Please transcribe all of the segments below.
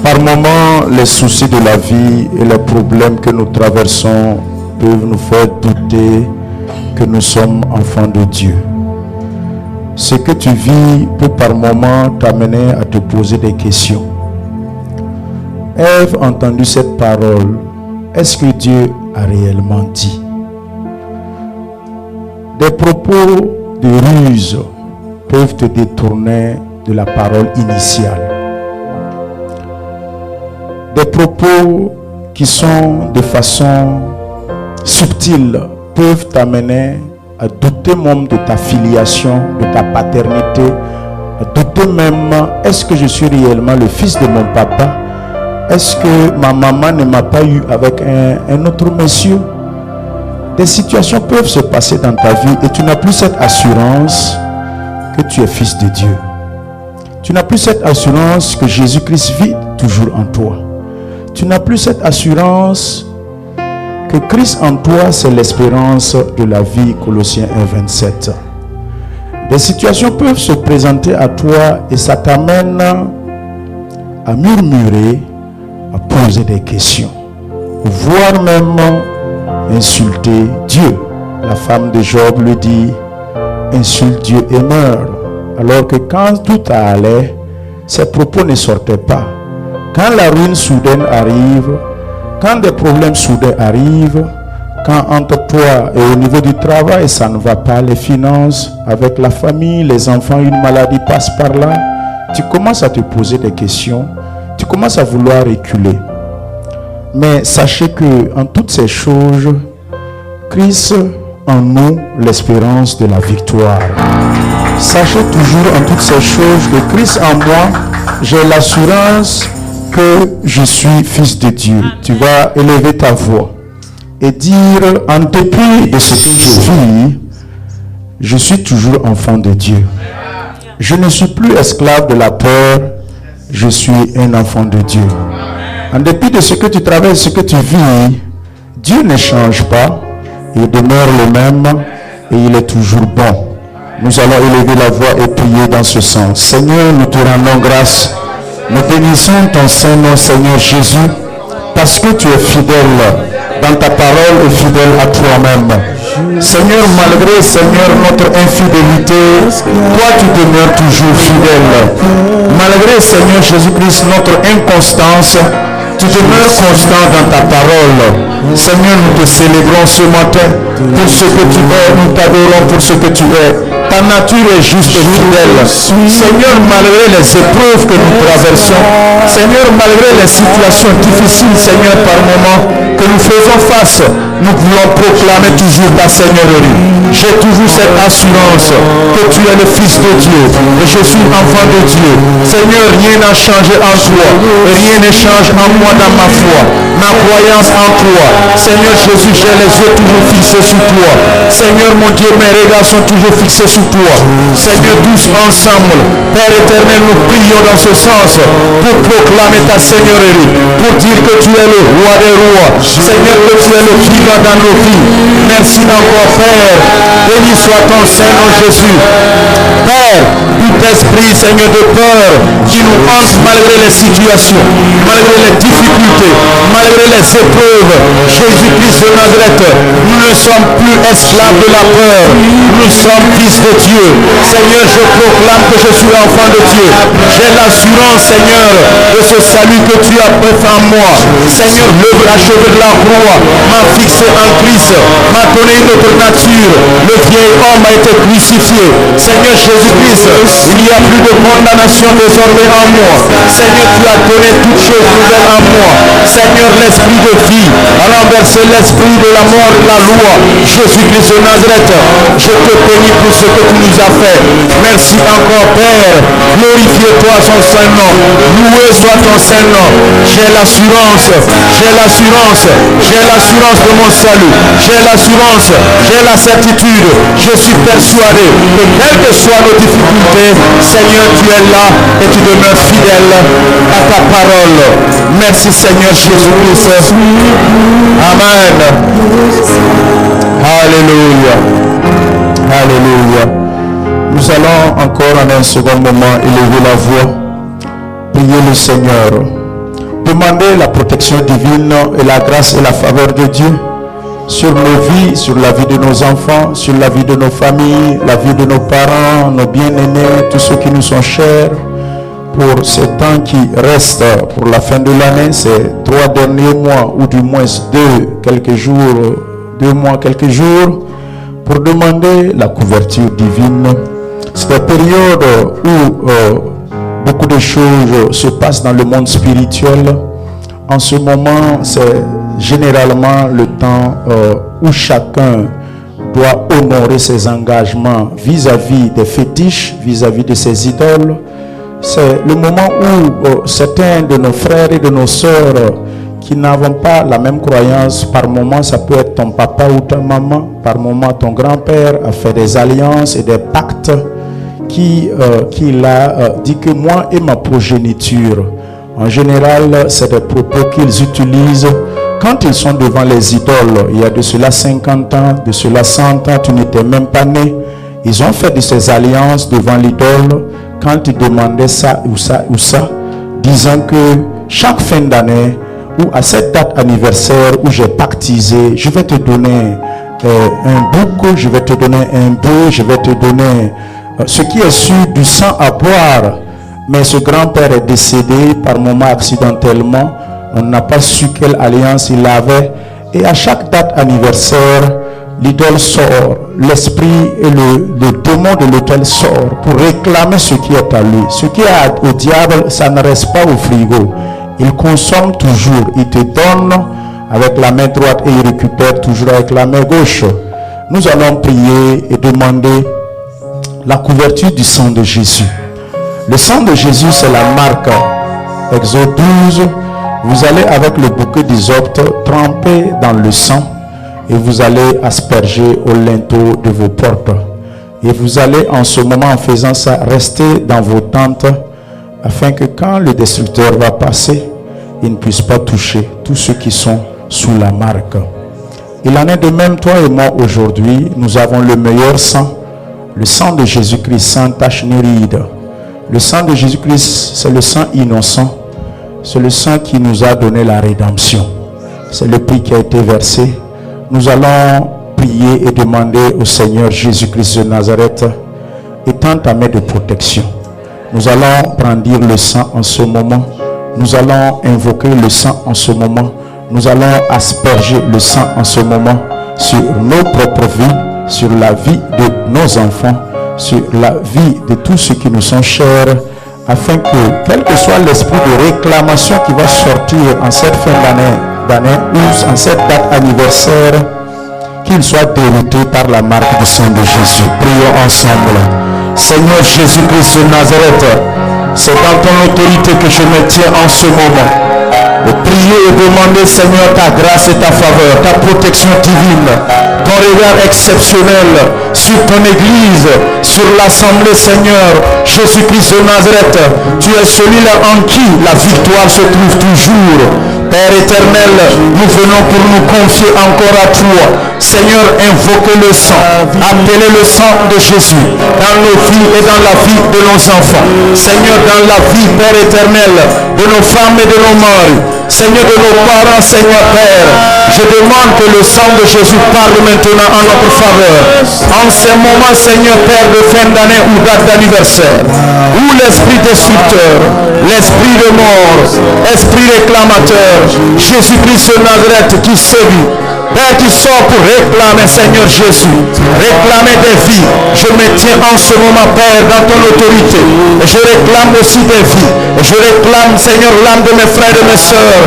Par moments, les soucis de la vie et les problèmes que nous traversons peuvent nous faire douter que nous sommes enfants de Dieu. Ce que tu vis peut par moments t'amener à te poser des questions. Ève a entendu cette parole. Est-ce que Dieu a réellement dit? Des propos de ruse peuvent te détourner de la parole initiale. Des propos qui sont de façon subtile peuvent t'amener à douter même de ta filiation, de ta paternité, à douter même, est-ce que je suis réellement le fils de mon papa? Est-ce que ma maman ne m'a pas eu avec un autre monsieur? Des situations peuvent se passer dans ta vie et tu n'as plus cette assurance que tu es fils de Dieu. Tu n'as plus cette assurance que Jésus-Christ vit toujours en toi. Tu n'as plus cette assurance que Christ en toi, c'est l'espérance de la vie. Colossiens 1:27. Des situations peuvent se présenter à toi et ça t'amène à murmurer, à poser des questions, voire même insulter Dieu. La femme de Job lui dit, insulte Dieu et meurt. Alors que quand tout allait, ses propos ne sortaient pas. Quand la ruine soudaine arrive, quand des problèmes soudains arrivent, quand entre toi et au niveau du travail, ça ne va pas, les finances, avec la famille, les enfants, une maladie passe par là, tu commences à te poser des questions, tu commences à vouloir reculer. Mais sachez que en toutes ces choses, Christ en nous l'espérance de la victoire. Sachez toujours en toutes ces choses que Christ en moi, j'ai l'assurance que je suis fils de Dieu. Tu vas élever ta voix et dire, en dépit de ce que je vis, je suis toujours enfant de Dieu. Je ne suis plus esclave de la peur, je suis un enfant de Dieu. En dépit de ce que tu traverses, ce que tu vis, Dieu ne change pas, il demeure le même et il est toujours bon. Nous allons élever la voix et prier dans ce sens. Seigneur, nous te rendons grâce. Nous bénissons ton Saint-Nom, Seigneur Jésus, parce que tu es fidèle dans ta parole et fidèle à toi-même. Seigneur, malgré, Seigneur, notre infidélité, toi tu demeures toujours fidèle. Malgré, Seigneur Jésus-Christ, notre inconstance, tu demeures constant dans ta parole. Seigneur, nous te célébrons ce matin pour ce que tu es, nous t'adorons pour ce que tu es. Ta nature est juste et fidèle. Seigneur, malgré les épreuves que nous traversons, Seigneur, malgré les situations difficiles, Seigneur, par moments que nous faisons face, nous voulons proclamer toujours ta Seigneurie. J'ai toujours cette assurance que tu es le Fils de Dieu et je suis enfant de Dieu. Seigneur, rien n'a changé en toi et rien ne change en moi dans ma foi, ma croyance en toi. Seigneur Jésus, j'ai les yeux toujours fixés sur toi. Seigneur mon Dieu, mes regards sont toujours fixés sur toi. Seigneur, tous ensemble, Père éternel, nous prions dans ce sens pour proclamer ta Seigneurie, pour dire que tu es le roi des rois. Seigneur, que tu es le vivant dans nos vies. Merci encore, Père. Béni soit ton Saint-Nom Jésus. Père, tout esprit, Seigneur, de peur qui nous hante malgré les situations, malgré les difficultés, malgré les épreuves, Jésus-Christ de Nazareth, nous ne sommes plus esclaves de la peur, nous sommes fils de Dieu. Seigneur, je proclame que je suis enfant de Dieu. J'ai l'assurance, Seigneur, de ce salut que tu as fait en moi. Seigneur, l'œuvre achevée de la croix m'a fixé en Christ, m'a donné une autre nature. Le vieil homme a été crucifié. Seigneur Jésus-Christ, il n'y a plus de condamnation désormais en moi. Seigneur, tu as donné toutes choses nouvelles en moi. Seigneur, l'esprit de vie a renversé l'esprit de la mort de la loi. Jésus-Christ de Nazareth, je te bénis pour ce que tu nous as fait. Merci encore, Père. Glorifie-toi son Saint-Nom. Loué soit ton Saint-Nom. J'ai l'assurance, j'ai l'assurance, j'ai l'assurance de mon salut. J'ai l'assurance, j'ai la certitude. Je suis persuadé que quelles que soient nos difficultés, Seigneur, tu es là et tu demeures fidèle à ta parole. Merci, Seigneur Jésus-Christ. Amen. Alléluia. Alléluia. Nous allons encore en un second moment élever la voix, prier le Seigneur. demander la protection divine et la grâce et la faveur de Dieu sur nos vies, sur la vie de nos enfants, sur la vie de nos familles, la vie de nos parents, nos bien-aimés, tous ceux qui nous sont chers, pour ce temps qui reste pour la fin de l'année, ces 3 derniers mois, ou du moins 2 mois, quelques jours, pour demander la couverture divine. C'est une période où beaucoup de choses se passent dans le monde spirituel. En ce moment, c'est généralement le temps où chacun doit honorer ses engagements vis-à-vis des fétiches, vis-à-vis de ses idoles. C'est le moment où certains de nos frères et de nos sœurs qui n'avons pas la même croyance, par moment ça peut être ton papa ou ta maman, par moment ton grand-père a fait des alliances et des pactes qu'il a dit que moi et ma progéniture. En général, c'est des propos qu'ils utilisent quand ils sont devant les idoles. Il y a de cela 50 ans, de cela 100 ans, tu n'étais même pas né. Ils ont fait de ces alliances devant l'idole quand ils demandaient ça ou ça ou ça, disant que chaque fin d'année ou à cette date anniversaire où j'ai pactisé, je vais te donner un bouc, je vais te donner un bœuf, je vais te donner ce qui est sûr du sang à boire. Mais ce grand-père est décédé par moment accidentellement. On n'a pas su quelle alliance il avait. Et à chaque date anniversaire, l'idole sort. L'esprit et le démon de l'autel sort pour réclamer ce qui est à lui. Ce qui est au diable, ça ne reste pas au frigo. Il consomme toujours. Il te donne avec la main droite et il récupère toujours avec la main gauche. Nous allons prier et demander la couverture du sang de Jésus. Le sang de Jésus, c'est la marque. Exode 12, vous allez avec le bouquet d'hysope trempé dans le sang et vous allez asperger au linteau de vos portes. Et vous allez en ce moment, en faisant ça, rester dans vos tentes afin que quand le destructeur va passer, il ne puisse pas toucher tous ceux qui sont sous la marque. Il en est de même, toi et moi aujourd'hui, nous avons le meilleur sang, le sang de Jésus-Christ sans tache ni ride. Le sang de Jésus-Christ, c'est le sang innocent. C'est le sang qui nous a donné la rédemption. C'est le prix qui a été versé. Nous allons prier et demander au Seigneur Jésus-Christ de Nazareth, étends ta main de protection. Nous allons brandir le sang en ce moment. Nous allons invoquer le sang en ce moment. Nous allons asperger le sang en ce moment sur nos propres vies, sur la vie de nos enfants, sur la vie de tous ceux qui nous sont chers, afin que, quel que soit l'esprit de réclamation qui va sortir en cette fin d'année ou en cette date anniversaire, qu'il soit dérouté par la marque du sang de Jésus. Prions ensemble. Seigneur Jésus-Christ de Nazareth, c'est dans ton autorité que je me tiens en ce moment. De prier et demander, Seigneur, ta grâce et ta faveur, ta protection divine, ton regard exceptionnel sur ton église, sur l'assemblée, Seigneur, Jésus-Christ de Nazareth. Tu es celui-là en qui la victoire se trouve toujours. Père éternel, nous venons pour nous confier encore à toi. Seigneur, invoquez le sang, appelez le sang de Jésus dans nos vies et dans la vie de nos enfants. Seigneur, dans la vie, Père éternel, de nos femmes et de nos maris. Seigneur, de nos parents, Seigneur Père, je demande que le sang de Jésus parle maintenant en notre faveur. En ces moments, Seigneur Père, de fin d'année ou date d'anniversaire, où l'esprit destructeur, l'esprit de mort, esprit réclamateur, Jésus-Christ de Nazareth qui sévit, Père qui sort pour réclamer, Seigneur Jésus, réclamer des vies. Je me tiens en ce moment, Père, dans ton autorité. Et je réclame aussi des vies. Et je réclame, Seigneur, l'âme de mes frères et de mes sœurs,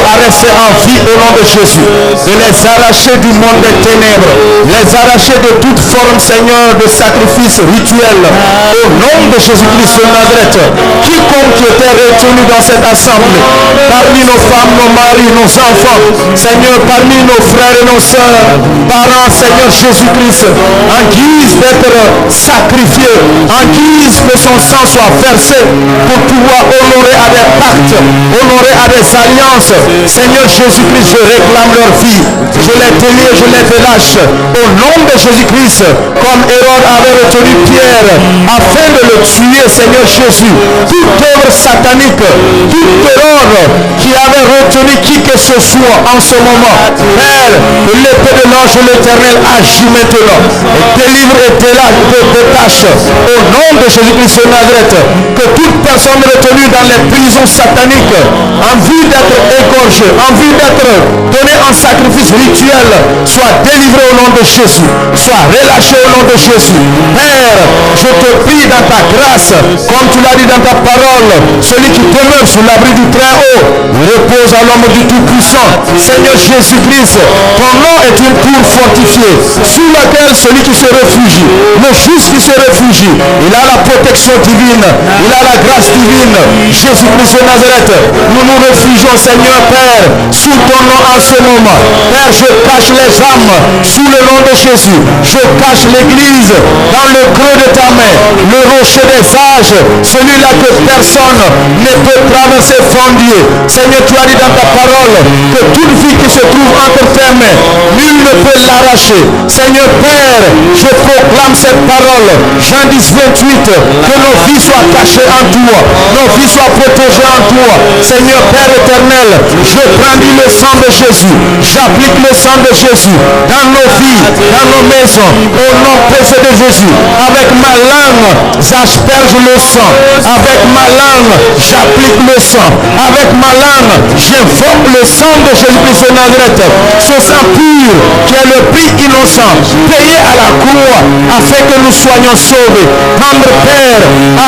à rester en vie au nom de Jésus. De les arracher du monde des ténèbres. Les arracher de toute forme, Seigneur, de sacrifice rituel. Au nom de Jésus-Christ de Nazareth. Quiconque qui était retenu dans cette assemblée, parmi nos femmes, nos maris, nos enfants, Seigneur, parmi nos frères et nos sœurs, parents, Seigneur Jésus-Christ, en guise d'être sacrifié, en guise que son sang soit versé pour pouvoir honorer à des pactes, honorer à des alliances. Seigneur Jésus-Christ, je réclame leur vie, je les délie, je les relâche au nom de Jésus-Christ, comme Hérode avait retenu Pierre afin de le tuer. Seigneur Jésus, toute œuvre satanique, toute œuvre qui avait retenir qui que ce soit en ce moment. Père, l'épée de l'ange de l'Éternel agit maintenant. Délivre et détache au nom de Jésus-Christ de Nazareth. Que toute personne retenue dans les prisons sataniques, en vue d'être égorgée, en vue d'être donnée en sacrifice rituel, soit délivrée au nom de Jésus, soit relâchée au nom de Jésus. Père, je te prie dans ta grâce, comme tu l'as dit dans ta parole, celui qui demeure sous l'abri du Très-Haut repose à l'ombre du Tout-Puissant. Seigneur Jésus-Christ, ton nom est une tour fortifiée, sous laquelle celui qui se réfugie, le juste qui se réfugie, il a la protection divine, il a la grâce divine. Jésus-Christ de Nazareth, nous nous réfugions, Seigneur Père, sous ton nom en ce moment. Père, je cache les âmes sous le nom de Jésus. Je cache l'église dans le creux de ta main, le rocher des âges, celui-là que personne ne peut traverser frondier. Seigneur, tu as dit dans ta parole que toute vie qui se trouve entre tes mains, nul ne peut l'arracher. Seigneur Père, je proclame cette parole. Jean 10, 28, que nos vies soient cachées en toi, nos vies soient protégées en toi. Seigneur Père éternel, je brandis le sang de Jésus, j'applique le sang de Jésus dans nos vies, dans nos maisons, au nom précieux de Jésus. Avec ma langue, j'asperge le sang. Avec ma langue, j'applique le sang. Avec ma langue, j'invoque le sang de Jésus-Christ de Nazareth. Ce sang pur qui est le prix innocent, payé à la croix, afin que nous soyons sauvés. Tendre Père,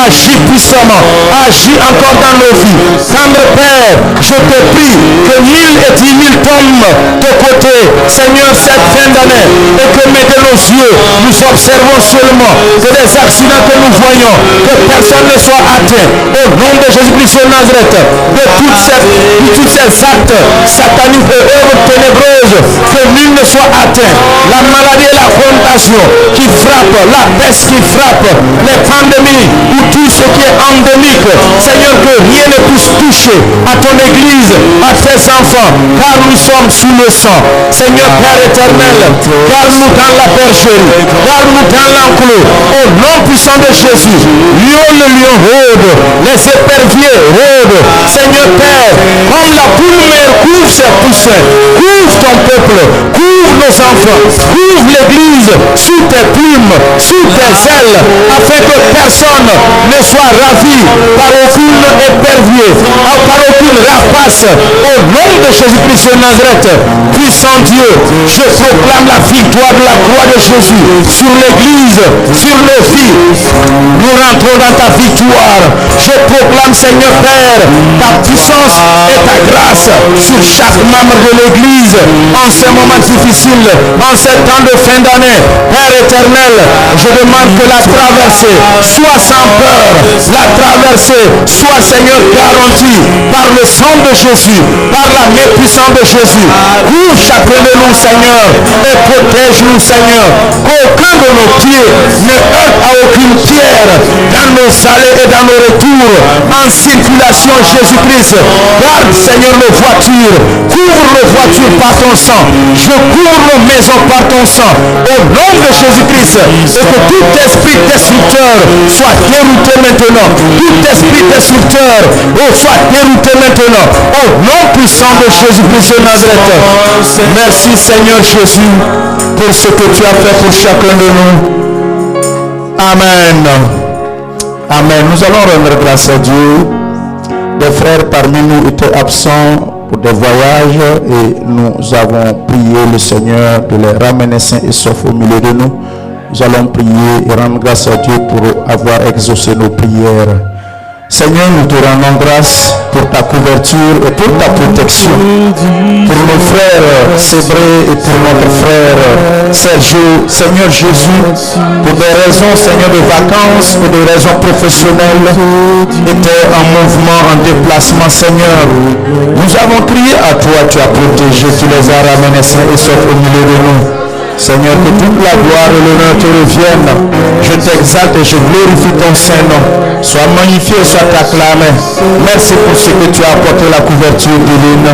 agis puissamment, agis encore dans nos vies. Tendre Père, je te prie que 1000 et 10 000 tombent de côté, Seigneur, cette fin d'année, et que de nos yeux, nous observons seulement que les accidents que nous voyons, que personne ne soit atteint. Au nom de Jésus-Christ de Nazareth, de tous ces actes sataniques et œuvres ténébreuses, que nul ne soit atteint. La maladie et la contagion qui frappe, la peste qui frappe, les pandémies ou tout ce qui est endémique, Seigneur, que rien ne puisse toucher à ton église, à tes enfants, car nous sommes sous le sang. Seigneur Père éternel, garde-nous dans la bergerie, garde-nous dans l'enclos, au nom puissant de Jésus. Lion le lion rôde, les éperviers rôdent. Seigneur Père, comme la poule mère couvre ses poussins, couvre ton peuple, couvre nos enfants, couvre l'église sous tes plumes, sous tes ailes, afin que personne ne soit ravi par aucune épervier, par aucune rapace. Au nom de Jésus-Christ de Nazareth, puissant Dieu, je proclame la victoire de la croix de Jésus sur l'église, sur nos vies. Nous rentrons dans ta victoire. Je proclame, Seigneur Père, ta puissance et ta grâce sur chaque membre de l'église en ces moments difficiles, en ces temps de fin d'année. Père éternel, je demande que la traversée soit sans peur, la traversée soit, Seigneur, garantie par le sang de Jésus, par la main puissante de Jésus. Couvre chacun de nous, Seigneur, et protège-nous, Seigneur, qu'aucun de nos pieds ne heurte à aucune pierre dans nos allées et dans nos retours en circulation. Jésus-Christ, garde, Seigneur, nos voitures, couvre nos voitures par ton sang, je couvre nos maisons par ton sang, au nom de Jésus-Christ, et que tout esprit destructeur soit dérouté maintenant, tout esprit destructeur soit dérouté maintenant, au nom puissant de Jésus-Christ de Nazareth. Merci Seigneur Jésus pour ce que tu as fait pour chacun de nous. Amen. Amen. Nous allons rendre grâce à Dieu. Des frères parmi nous étaient absents pour des voyages et nous avons prié le Seigneur de les ramener sains et saufs au milieu de nous. Nous allons prier et rendre grâce à Dieu pour avoir exaucé nos prières. Seigneur, nous te rendons grâce pour ta couverture et pour ta protection. Pour nos frères Sébré et pour notre frère Sergio, Seigneur Jésus, pour des raisons, Seigneur, de vacances, pour des raisons professionnelles, étaient en mouvement, en déplacement, Seigneur. Nous avons crié à toi, tu as protégé, tu les as ramenés sains et saufs au milieu de nous. Seigneur, que toute la gloire et l'honneur te reviennent. Je t'exalte et je glorifie ton Saint-Nom. Sois magnifié, sois acclamé. Merci pour ce que tu as apporté la couverture divine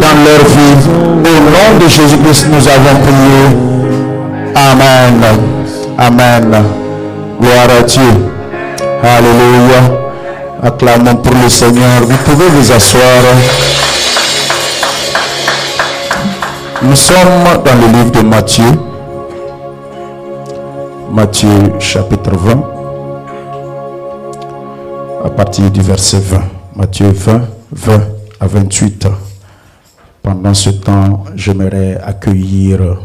dans leur vie. Au nom de Jésus-Christ, nous avons prié. Amen. Amen. Gloire à Dieu. Alléluia. Acclamons pour le Seigneur. Vous pouvez vous asseoir. Nous sommes dans le livre de Matthieu. Matthieu chapitre 20. À partir du verset 20. Matthieu 20, 20 à 28. Pendant ce temps, j'aimerais accueillir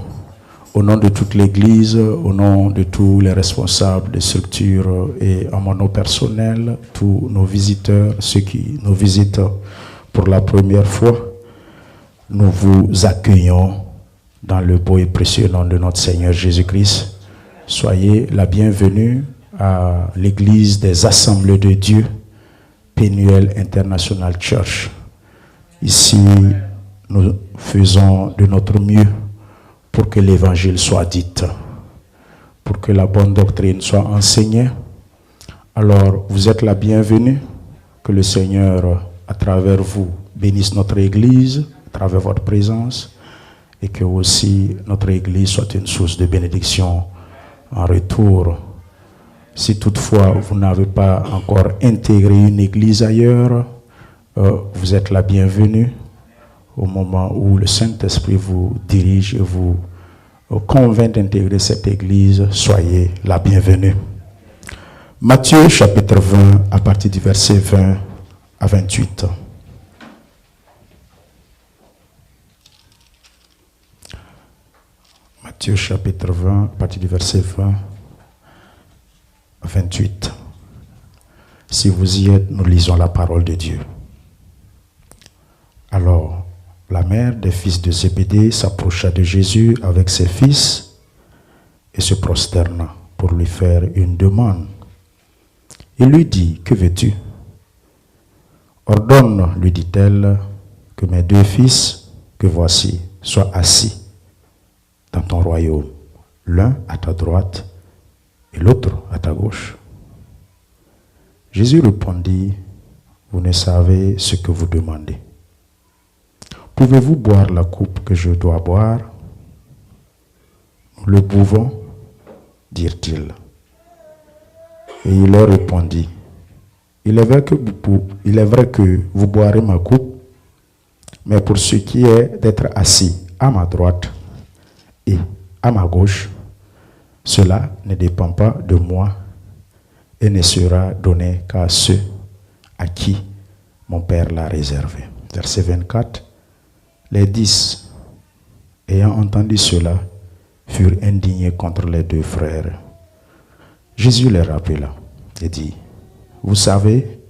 au nom de toute l'Église, au nom de tous les responsables des structures et en mon nom personnel, tous nos visiteurs, ceux qui nous visitent pour la première fois, nous vous accueillons dans le beau et précieux nom de notre Seigneur Jésus-Christ. Soyez la bienvenue à l'Église des Assemblées de Dieu, Pénuel International Church. Ici, nous faisons de notre mieux pour que l'évangile soit dit, pour que la bonne doctrine soit enseignée. Alors, vous êtes la bienvenue. Que le Seigneur, à travers vous, bénisse notre Église, à travers votre présence, et que aussi notre Église soit une source de bénédiction en retour. Si toutefois vous n'avez pas encore intégré une Église ailleurs, vous êtes la bienvenue. Au moment où le Saint-Esprit vous dirige et vous convainc d'intégrer cette Église, soyez la bienvenue. Matthieu chapitre 20, à partir du verset 20 à 28. Matthieu chapitre 20, à partir du verset 20 à 28. Si vous y êtes, nous lisons la parole de Dieu. Alors, la mère des fils de Zébédée s'approcha de Jésus avec ses fils et se prosterna pour lui faire une demande. Il lui dit, « Que veux-tu » ? « Ordonne, lui dit-elle, que mes deux fils, que voici, soient assis dans ton royaume, l'un à ta droite et l'autre à ta gauche. » Jésus répondit, « Vous ne savez ce que vous demandez. Pouvez-vous boire la coupe que je dois boire ? » Nous le pouvons, dirent-ils. Et il leur répondit, il est vrai que vous boirez ma coupe, mais pour ce qui est d'être assis à ma droite et à ma gauche, cela ne dépend pas de moi et ne sera donné qu'à ceux à qui mon Père l'a réservé. Verset 24. Les 10, ayant entendu cela, furent indignés contre les deux frères. Jésus les rappela et dit, « Vous savez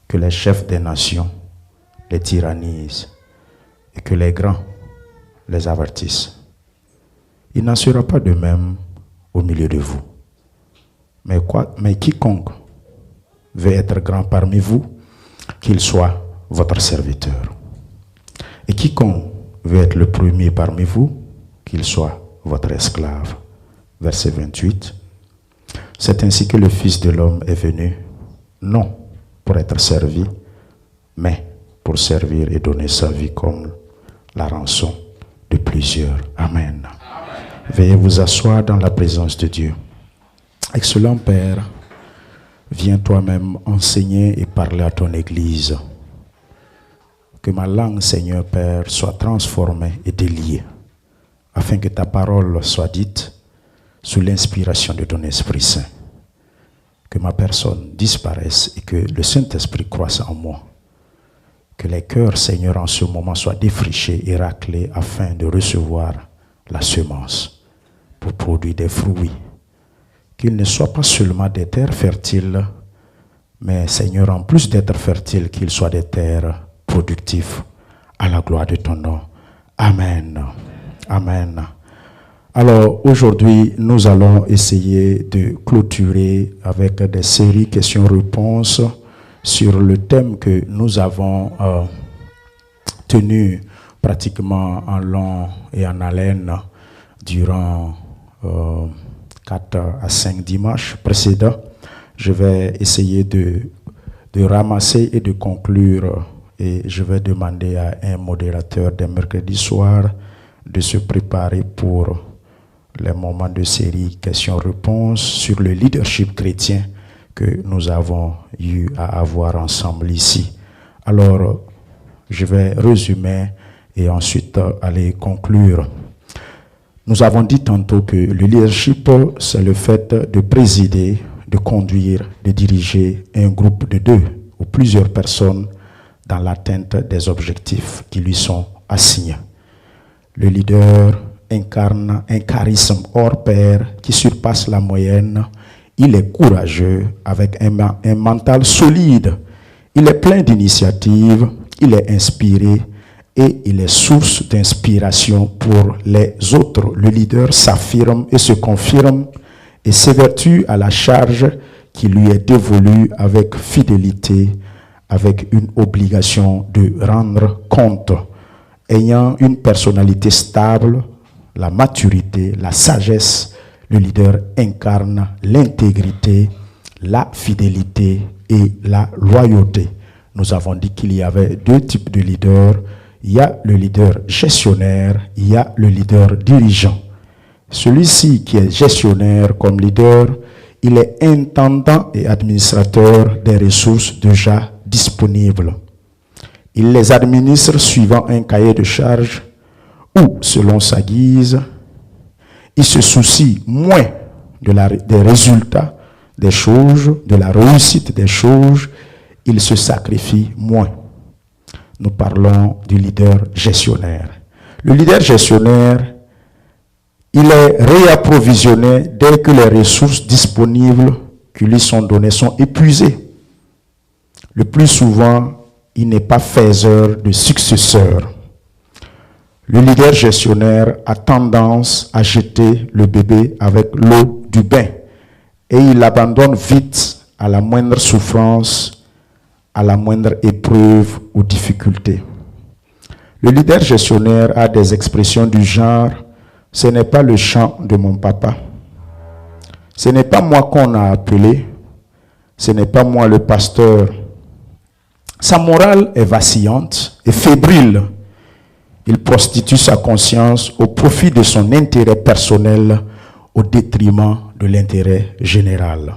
que les chefs des nations les tyrannisent et que les grands les avertissent. Il n'en sera pas de même au milieu de vous. Mais quiconque veut être grand parmi vous, qu'il soit votre serviteur. Et quiconque veut être le premier parmi vous, qu'il soit votre esclave. » Verset 28. C'est ainsi que le Fils de l'homme est venu, non pour être servi, mais pour servir et donner sa vie comme la rançon de plusieurs. Amen. Veuillez vous asseoir dans la présence de Dieu. Excellent Père, viens toi-même enseigner et parler à ton Église. Que ma langue, Seigneur Père, soit transformée et déliée, afin que ta parole soit dite sous l'inspiration de ton Esprit Saint. Que ma personne disparaisse et que le Saint-Esprit croisse en moi. Que les cœurs, Seigneur, en ce moment soient défrichés et raclés afin de recevoir la semence pour produire des fruits. Qu'ils ne soient pas seulement des terres fertiles, mais, Seigneur, en plus d'être fertiles, qu'ils soient des terres productives à la gloire de ton nom. Amen. Amen. Alors, aujourd'hui, nous allons essayer de clôturer avec des séries questions-réponses sur le thème que nous avons tenu pratiquement en long et en haleine durant 4 à 5 dimanches précédents. Je vais essayer de ramasser et de conclure, et je vais demander à un modérateur des mercredis soirs de se préparer pour les moments de série questions-réponses sur le leadership chrétien que nous avons eu à avoir ensemble ici. Alors, je vais résumer et ensuite aller conclure. Nous avons dit tantôt que le leadership, c'est le fait de présider, de conduire, de diriger un groupe de 2 ou plusieurs personnes dans l'atteinte des objectifs qui lui sont assignés. Le leader incarne un charisme hors pair qui surpasse la moyenne. Il est courageux avec un mental solide. Il est plein d'initiatives, il est inspiré et il est source d'inspiration pour les autres. Le leader s'affirme et se confirme et s'évertue à la charge qui lui est dévolue avec fidélité, avec une obligation de rendre compte. Ayant une personnalité stable, la maturité, la sagesse, le leader incarne l'intégrité, la fidélité et la loyauté. Nous avons dit qu'il y avait 2 types de leaders. Il y a le leader gestionnaire, il y a le leader dirigeant. Celui-ci qui est gestionnaire comme leader, il est intendant et administrateur des ressources déjà disponibles. Il les administre suivant un cahier de charges ou selon sa guise. Il se soucie moins des résultats des choses, de la réussite des choses. Il se sacrifie moins. Nous parlons du leader gestionnaire. Le leader gestionnaire, il est réapprovisionné dès que les ressources disponibles qui lui sont données sont épuisées. Le plus souvent, il n'est pas faiseur de successeurs. Le leader gestionnaire a tendance à jeter le bébé avec l'eau du bain et il abandonne vite à la moindre souffrance, à la moindre épreuve ou difficulté. Le leader gestionnaire a des expressions du genre « ce n'est pas le chant de mon papa, ce n'est pas moi qu'on a appelé, ce n'est pas moi le pasteur ». Sa morale est vacillante et fébrile. Il prostitue sa conscience au profit de son intérêt personnel au détriment de l'intérêt général.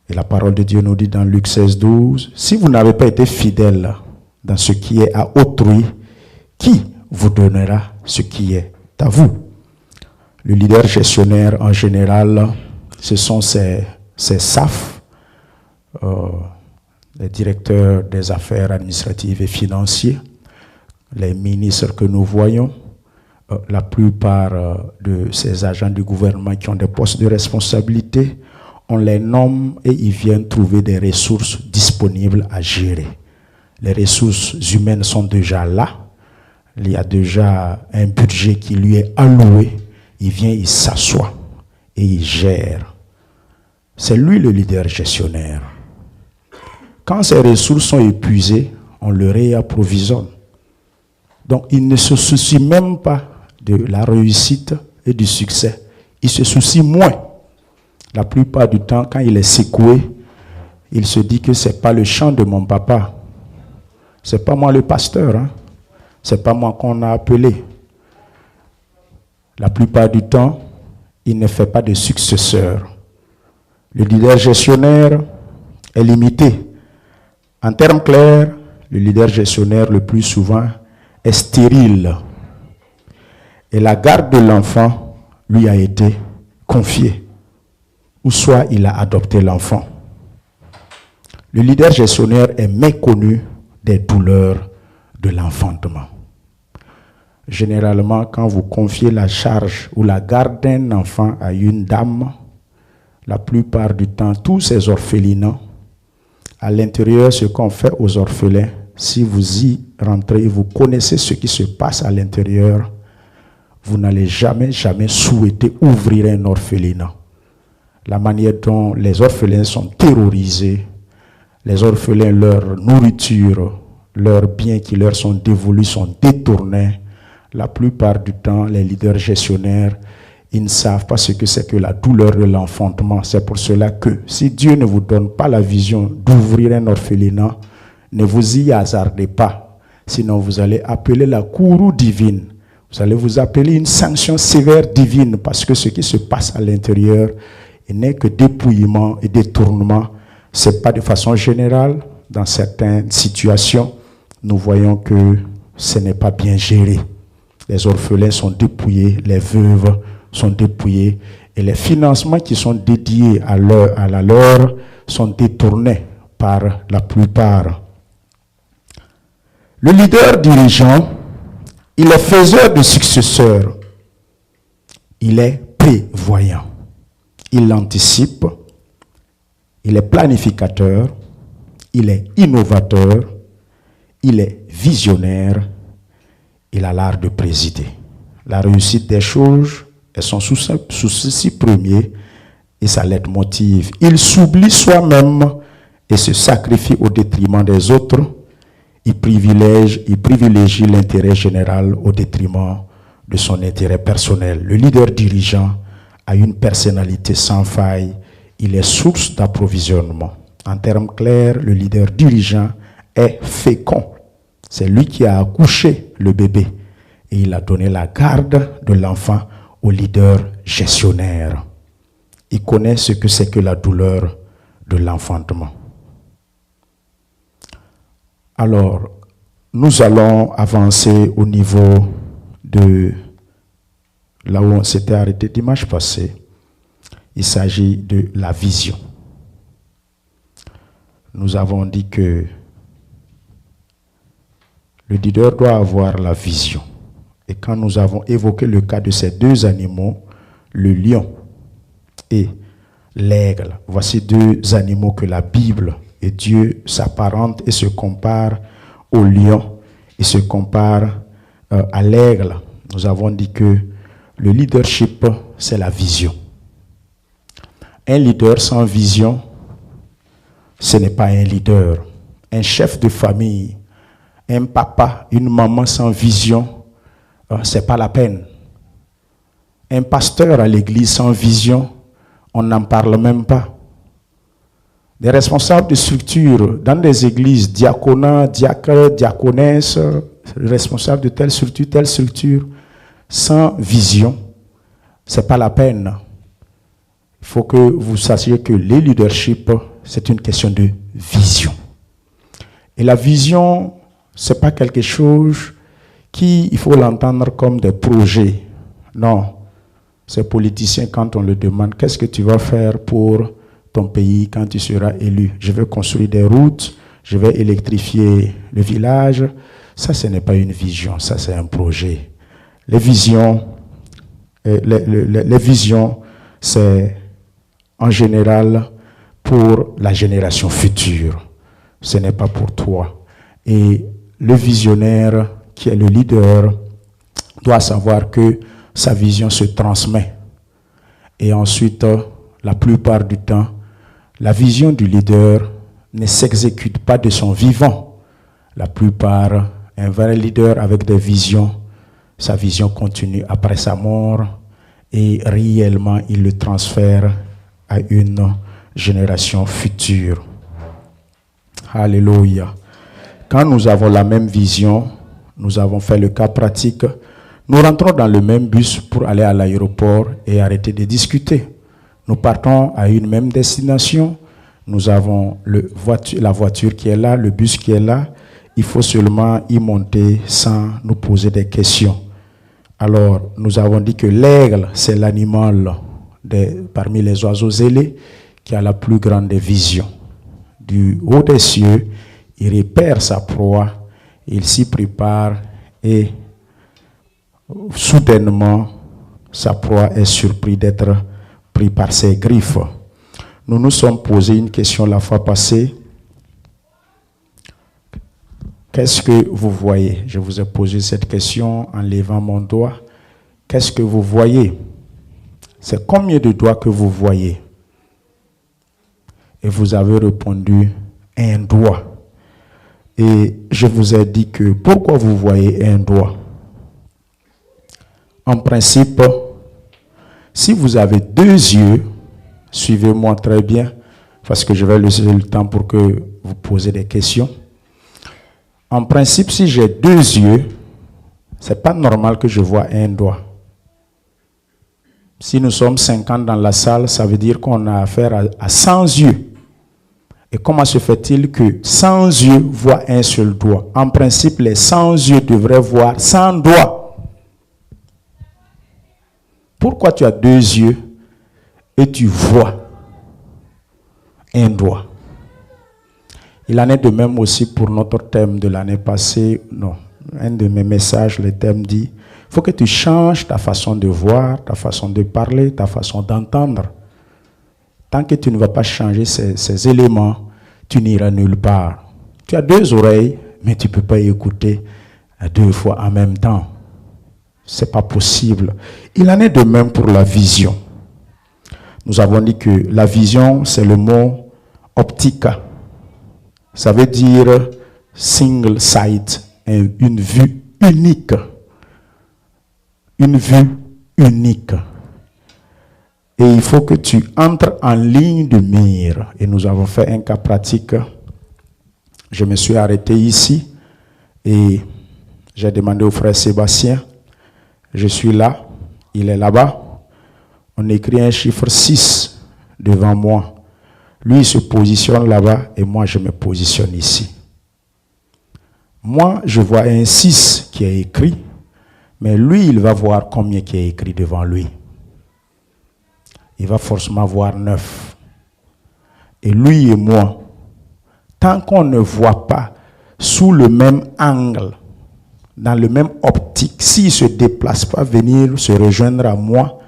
Et la parole de Dieu nous dit dans Luc 16, 12, « Si vous n'avez pas été fidèle dans ce qui est à autrui, qui vous donnera ce qui est à vous ?» Le leader gestionnaire en général, ce sont ces SAF, les directeurs des affaires administratives et financiers, les ministres que nous voyons, la plupart de ces agents du gouvernement qui ont des postes de responsabilité, on les nomme et ils viennent trouver des ressources disponibles à gérer. Les ressources humaines sont déjà là, il y a déjà un budget qui lui est alloué, il vient, il s'assoit et il gère. C'est lui le leader gestionnaire. Quand ces ressources sont épuisées, on le réapprovisionne. Donc, il ne se soucie même pas de la réussite et du succès. Il se soucie moins. La plupart du temps, quand il est secoué, il se dit que ce n'est pas le chant de mon papa. Ce n'est pas moi le pasteur. Hein? Ce n'est pas moi qu'on a appelé. La plupart du temps, il ne fait pas de successeur. Le leader gestionnaire est limité. En termes clairs, le leader gestionnaire le plus souvent est stérile. Et la garde de l'enfant lui a été confiée. Ou soit il a adopté l'enfant. Le leader gestionnaire est méconnu des douleurs de l'enfantement. Généralement, quand vous confiez la charge ou la garde d'un enfant à une dame, la plupart du temps, tous ces orphelinats, à l'intérieur, ce qu'on fait aux orphelins, si vous y rentrez, vous connaissez ce qui se passe à l'intérieur, vous n'allez jamais souhaiter ouvrir un orphelinat. La manière dont les orphelins sont terrorisés, les orphelins, leur nourriture, leurs biens qui leur sont dévolus sont détournés. La plupart du temps, les leaders gestionnaires, ils ne savent pas ce que c'est que la douleur de l'enfantement. C'est pour cela que si Dieu ne vous donne pas la vision d'ouvrir un orphelinat, ne vous y hasardez pas. Sinon, vous allez appeler la courroux divine. Vous allez vous appeler une sanction sévère divine parce que ce qui se passe à l'intérieur n'est que dépouillement et détournement. Ce n'est pas de façon générale. Dans certaines situations, nous voyons que ce n'est pas bien géré. Les orphelins sont dépouillés, les veuves sont dépouillées et les financements qui sont dédiés à la leur sont détournés par la plupart. Le leader dirigeant, il est faiseur de successeurs. Il est prévoyant. Il anticipe. Il est planificateur. Il est innovateur. Il est visionnaire. Il a l'art de présider. La réussite des choses est son souci premier et sa leitmotiv. Il s'oublie soi-même et se sacrifie au détriment des autres. Il privilégie l'intérêt général au détriment de son intérêt personnel. Le leader dirigeant a une personnalité sans faille. Il est source d'approvisionnement. En termes clairs, le leader dirigeant est fécond. C'est lui qui a accouché le bébé et il a donné la garde de l'enfant au leader gestionnaire. Il connaît ce que c'est que la douleur de l'enfantement. Alors, nous allons avancer au niveau de là où on s'était arrêté dimanche passé. Il s'agit de la vision. Nous avons dit que le leader doit avoir la vision. Et quand nous avons évoqué le cas de ces deux animaux, le lion et l'aigle, voici deux animaux que la Bible et Dieu s'apparentent et se comparent au lion et se comparent à l'aigle. Nous avons dit que le leadership, c'est la vision. Un leader sans vision, ce n'est pas un leader. Un chef de famille, un papa, une maman sans vision, ce n'est pas la peine. Un pasteur à l'église sans vision, on n'en parle même pas. Des responsables de structures dans des églises, diaconat, diacre, diaconesse, responsables de telle structure, sans vision, ce n'est pas la peine. Il faut que vous sachiez que le leadership, c'est une question de vision. Et la vision, ce n'est pas quelque chose il faut l'entendre comme des projets. Non. Ces politiciens, quand on le demande, qu'est-ce que tu vas faire pour ton pays quand tu seras élu? Je vais construire des routes, je vais électrifier le village. Ça, ce n'est pas une vision, ça, c'est un projet. Les visions, c'est en général pour la génération future. Ce n'est pas pour toi. Et le visionnaire, qui est le leader, doit savoir que sa vision se transmet. Et ensuite, la plupart du temps, la vision du leader ne s'exécute pas de son vivant. La plupart, un vrai leader avec des visions, sa vision continue après sa mort et réellement, il le transfère à une génération future. Alléluia. Quand nous avons la même vision, nous avons fait le cas pratique, nous rentrons dans le même bus pour aller à l'aéroport et arrêter de discuter. Nous partons à une même destination, nous avons la voiture qui est là, le bus qui est là, il faut seulement y monter sans nous poser des questions. Alors, nous avons dit que l'aigle, c'est l'animal parmi les oiseaux ailés qui a la plus grande vision. Du haut des cieux, il repère sa proie, il s'y prépare et soudainement, sa proie est surprise d'être pris par ses griffes. Nous nous sommes posé une question la fois passée. Qu'est-ce que vous voyez? Je vous ai posé cette question en levant mon doigt. Qu'est-ce que vous voyez? C'est combien de doigts que vous voyez? Et vous avez répondu un doigt. Et je vous ai dit que pourquoi vous voyez un doigt? En principe, si vous avez deux yeux, suivez-moi très bien, parce que je vais laisser le temps pour que vous posiez des questions. En principe, si j'ai deux yeux, ce n'est pas normal que je vois un doigt. Si nous sommes 50 dans la salle, ça veut dire qu'on a affaire à 100 yeux. Et comment se fait-il que 100 yeux voient un seul doigt? En principe, les 100 yeux devraient voir 100 doigts. Pourquoi tu as 2 yeux et tu vois un doigt? Il en est de même aussi pour notre thème de l'année passée. Non, un de mes messages, le thème dit, il faut que tu changes ta façon de voir, ta façon de parler, ta façon d'entendre. Tant que tu ne vas pas changer ces éléments, tu n'iras nulle part. Tu as 2 oreilles, mais tu ne peux pas écouter 2 fois en même temps. Ce n'est pas possible. Il en est de même pour la vision. Nous avons dit que la vision, c'est le mot optica. Ça veut dire single sight, une vue unique. Une vue unique. Et il faut que tu entres en ligne de mire. Et nous avons fait un cas pratique. Je me suis arrêté ici et j'ai demandé au frère Sébastien, je suis là, il est là-bas. On écrit un chiffre 6 devant moi. Lui, il se positionne là-bas et moi, je me positionne ici. Moi, je vois un 6 qui est écrit, mais lui, il va voir combien qui est écrit devant lui. Il va forcément voir 9. Et lui et moi, tant qu'on ne voit pas sous le même angle, dans le même optique, s'il ne se déplace pas, venir se rejoindre à moi,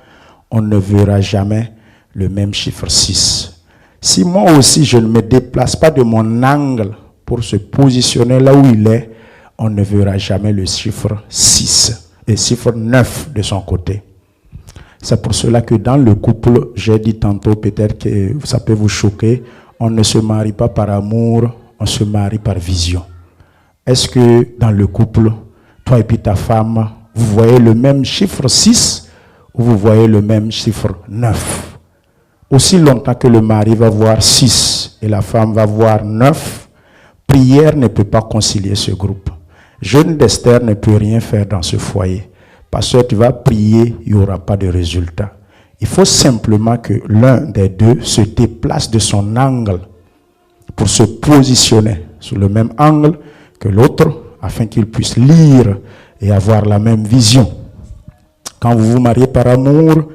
on ne verra jamais le même chiffre 6. Si moi aussi je ne me déplace pas de mon angle pour se positionner là où il est, on ne verra jamais le chiffre 6 et le chiffre 9 de son côté. C'est pour cela que dans le couple, j'ai dit tantôt, peut-être que ça peut vous choquer, on ne se marie pas par amour, on se marie par vision. Est-ce que dans le couple, toi et puis ta femme, vous voyez le même chiffre 6 ou vous voyez le même chiffre 9? Aussi longtemps que le mari va voir 6 et la femme va voir 9, prière ne peut pas concilier ce groupe. Jeûne d'Esther ne peut rien faire dans ce foyer. Parce que tu vas prier, il n'y aura pas de résultat. Il faut simplement que l'un des deux se déplace de son angle pour se positionner sur le même angle que l'autre, afin qu'il puisse lire et avoir la même vision. Quand vous vous mariez par amour,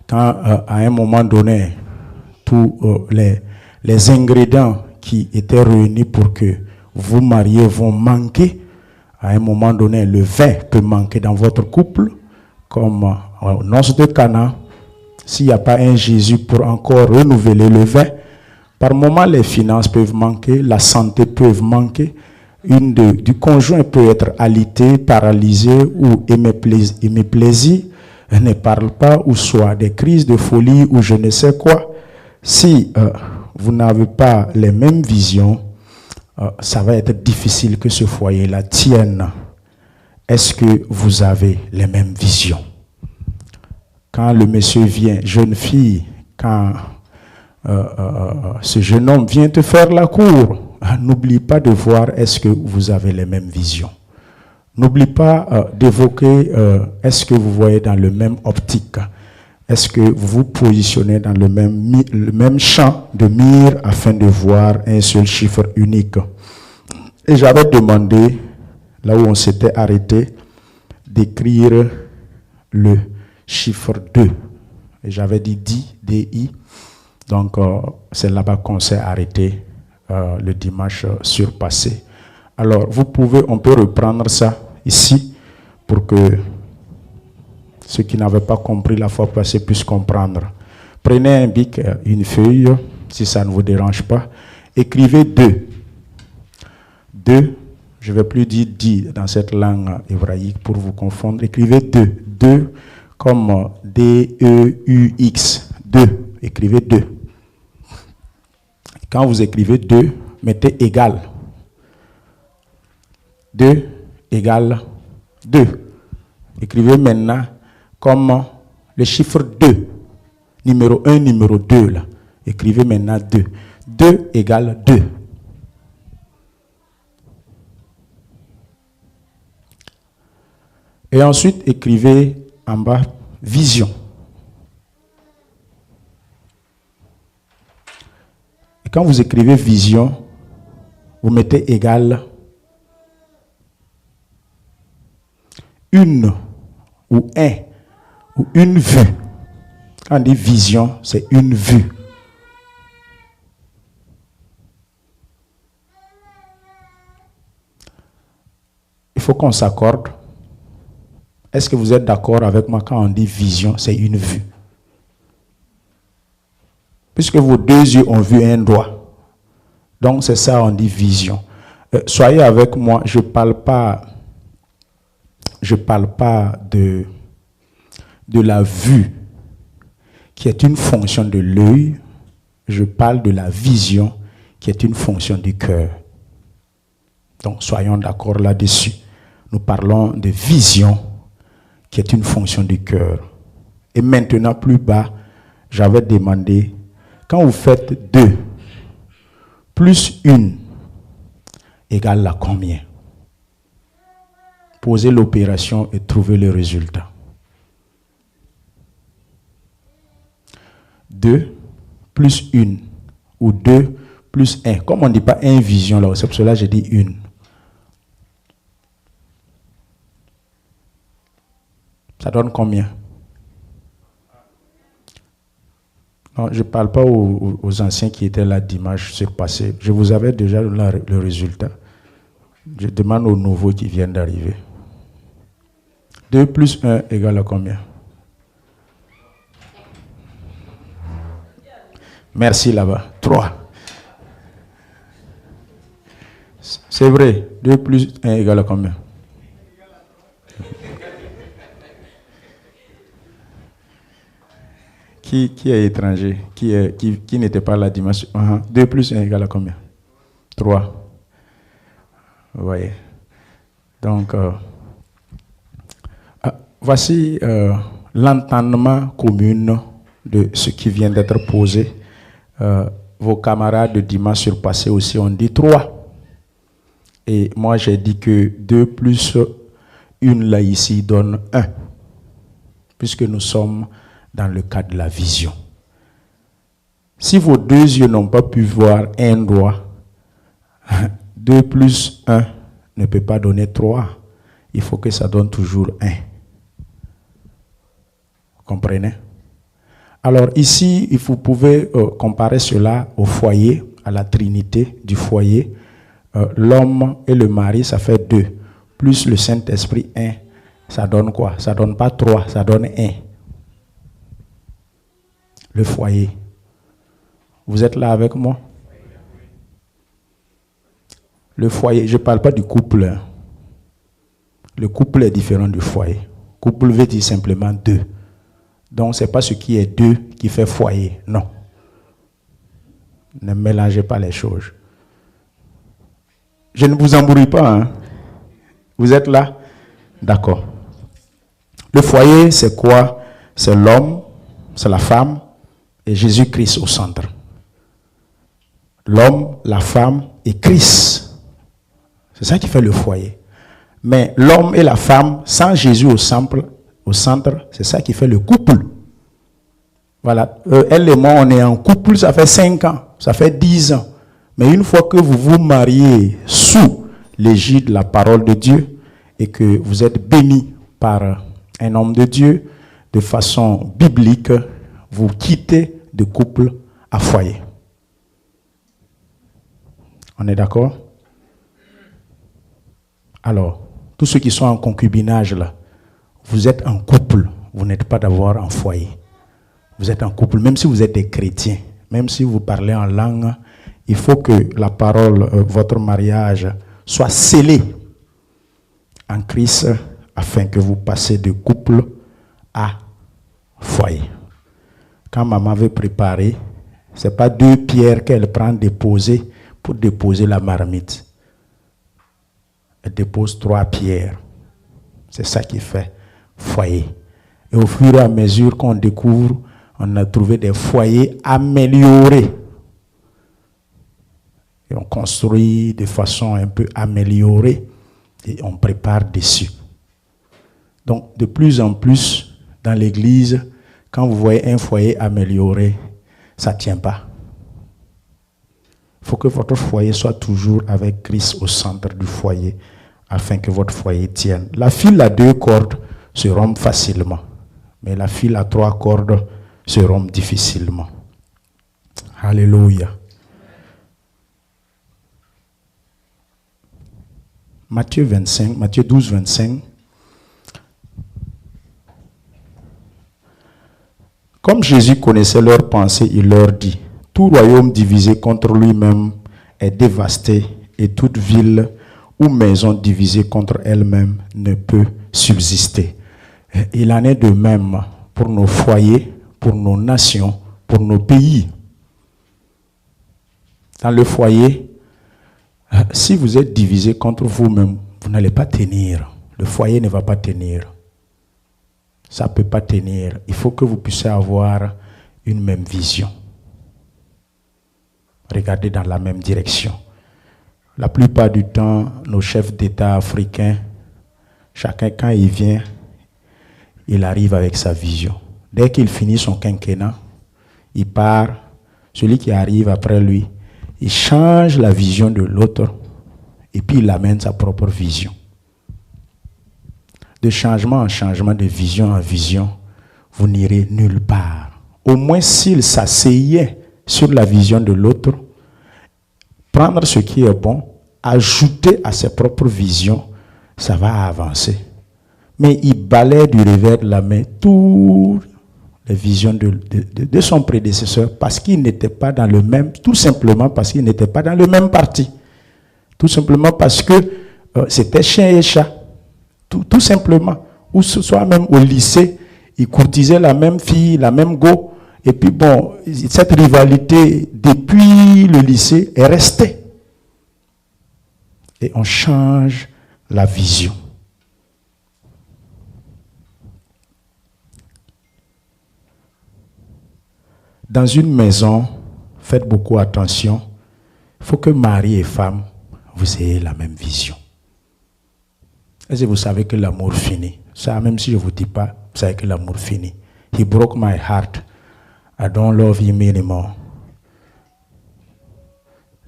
quand à un moment donné, tous les ingrédients qui étaient réunis pour que vous mariez vont manquer, à un moment donné, le vin peut manquer dans votre couple, comme aux noces de Cana. S'il n'y a pas un Jésus pour encore renouveler le vin, par moment, les finances peuvent manquer, la santé peut manquer, du conjoint peut être alité, paralysé ou aimer plaisir, ne parle pas, ou soit des crises de folie ou je ne sais quoi. Si vous n'avez pas les mêmes visions, ça va être difficile que ce foyer-là tienne. Est-ce que vous avez les mêmes visions? Quand le monsieur vient, jeune fille, quand ce jeune homme vient te faire la cour, n'oublie pas de voir est-ce que vous avez les mêmes visions. N'oublie pas d'évoquer est-ce que vous voyez dans le même optique. Est-ce que vous vous positionnez dans le même champ de mire afin de voir un seul chiffre unique? Et j'avais demandé, là où on s'était arrêté, d'écrire le chiffre 2. Et j'avais dit DI. Donc, c'est là-bas qu'on s'est arrêté le dimanche surpassé. Alors, on peut reprendre ça ici pour que ceux qui n'avaient pas compris la fois passée puissent comprendre. Prenez un bic, une feuille, si ça ne vous dérange pas. Écrivez 2. 2, je ne vais plus dire 10 dans cette langue hébraïque pour vous confondre. Écrivez 2. 2 comme D-E-U-X. 2. Écrivez 2. Quand vous écrivez 2, mettez égal. 2 égale 2. Écrivez maintenant comme le chiffre 2. Numéro 1, numéro 2. Là. Écrivez maintenant 2. 2 égale 2. Et ensuite, écrivez en bas vision. Et quand vous écrivez vision, vous mettez égal une ou un ou une vue. Quand on dit vision, c'est une vue. Il faut qu'on s'accorde. Est-ce que vous êtes d'accord avec moi quand on dit vision, c'est une vue? Puisque vos deux yeux ont vu un doigt. Donc c'est ça, on dit vision. Soyez avec moi, je ne parle pas de la vue qui est une fonction de l'œil. Je parle de la vision qui est une fonction du cœur. Donc soyons d'accord là-dessus. Nous parlons de vision qui est une fonction du cœur. Et maintenant, plus bas, j'avais demandé, quand vous faites 2 plus 1 égale à combien? Posez l'opération et trouvez le résultat. 2 plus 1 ou 2 plus 1. Comme on ne dit pas 1 vision là, c'est pour cela que j'ai dit 1. Ça donne combien? Non, je ne parle pas aux anciens qui étaient là dimanche surpassé. Je vous avais déjà donné le résultat. Je demande aux nouveaux qui viennent d'arriver. 2 plus 1 égale à combien? Merci là-bas. 3. C'est vrai. 2 plus 1 égale à combien? Qui est étranger? Qui n'était pas là dimanche? 2 plus 1 égale à combien? 3. Vous voyez. Donc, voici l'entendement commun de ce qui vient d'être posé. Vos camarades de dimanche surpassé aussi ont dit 3. Et moi, j'ai dit que 2 plus 1 là ici donne 1. Puisque nous sommes dans le cadre de la vision. Si vos deux yeux n'ont pas pu voir un doigt, 2 plus 1 ne peut pas donner 3. Il faut que ça donne toujours 1. Vous comprenez? Alors ici, vous pouvez comparer cela au foyer, à la trinité du foyer. L'homme et le mari, ça fait 2. Plus le Saint-Esprit, 1. Ça donne quoi? Ça donne pas 3, ça donne 1. Le foyer. Vous êtes là avec moi? Le foyer, je ne parle pas du couple. Le couple est différent du foyer. Couple veut dire simplement 2. Donc, ce n'est pas ce qui est 2 qui fait foyer. Non. Ne mélangez pas les choses. Je ne vous embrouille pas. Hein? Vous êtes là? D'accord. Le foyer, c'est quoi? C'est l'homme, c'est la femme et Jésus-Christ au centre. L'homme, la femme et Christ. C'est ça qui fait le foyer. Mais l'homme et la femme, sans Jésus au centre, c'est ça qui fait le couple. Voilà. Elle et moi, on est en couple, ça fait 5 ans, ça fait 10 ans. Mais une fois que vous vous mariez sous l'égide de la parole de Dieu et que vous êtes béni par un homme de Dieu, de façon biblique, vous quittez de couple à foyer. On est d'accord? Alors, tous ceux qui sont en concubinage là, vous êtes en couple, vous n'êtes pas d'avoir un foyer. Vous êtes en couple, même si vous êtes des chrétiens, même si vous parlez en langue, il faut que la parole, votre mariage, soit scellé en Christ afin que vous passez de couple à foyer. Quand maman veut préparer, ce n'est pas 2 pierres qu'elle prend déposer pour déposer la marmite. Elle dépose 3 pierres. C'est ça qui fait foyer. Et au fur et à mesure qu'on découvre, on a trouvé des foyers améliorés. Et on construit de façon un peu améliorée et on prépare dessus. Donc, de plus en plus, dans l'église, quand vous voyez un foyer amélioré, ça ne tient pas. Il faut que votre foyer soit toujours avec Christ au centre du foyer, afin que votre foyer tienne. La file à 2 cordes se rompt facilement, mais la file à 3 cordes se rompt difficilement. Alléluia. Matthieu 12, 25. Comme Jésus connaissait leurs pensées, il leur dit, « Tout royaume divisé contre lui-même est dévasté, et toute ville ou maison divisée contre elle-même ne peut subsister. » Il en est de même pour nos foyers, pour nos nations, pour nos pays. Dans le foyer, si vous êtes divisé contre vous-même, vous n'allez pas tenir. Le foyer ne va pas tenir. Ça ne peut pas tenir. Il faut que vous puissiez avoir une même vision. Regardez dans la même direction. La plupart du temps, nos chefs d'État africains, chacun quand il vient, il arrive avec sa vision. Dès qu'il finit son quinquennat, il part. Celui qui arrive après lui, il change la vision de l'autre et puis il amène sa propre vision. De changement en changement, de vision en vision, vous n'irez nulle part. Au moins s'il s'asseyait sur la vision de l'autre, prendre ce qui est bon, ajouter à ses propres visions, ça va avancer. Mais il balaie du revers de la main toutes les visions de son prédécesseur parce qu'il n'était pas dans le même, tout simplement parce qu'il n'était pas dans le même parti. Tout simplement parce que c'était chien et chat. Tout simplement. Ou ce soit même au lycée, ils courtisaient la même fille, la même go. Et puis bon, cette rivalité depuis le lycée est restée. Et on change la vision. Dans une maison, faites beaucoup attention. Il faut que mari et femme, vous ayez la même vision. Est-ce que vous savez que l'amour finit? Ça, même si je ne vous dis pas, vous savez que l'amour finit. He broke my heart. I don't love him anymore.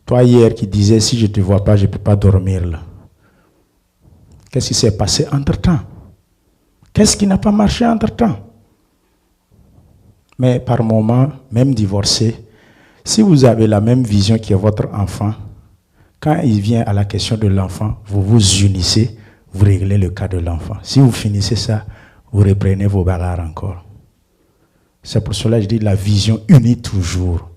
Toi hier qui disais, si je ne te vois pas, je ne peux pas dormir là. Qu'est-ce qui s'est passé entre-temps? Qu'est-ce qui n'a pas marché entre-temps? Mais par moment, même divorcé, si vous avez la même vision que votre enfant, quand il vient à la question de l'enfant, vous vous unissez, vous réglez le cas de l'enfant. Si vous finissez ça, vous reprenez vos bagarres encore. C'est pour cela que je dis la vision unit toujours.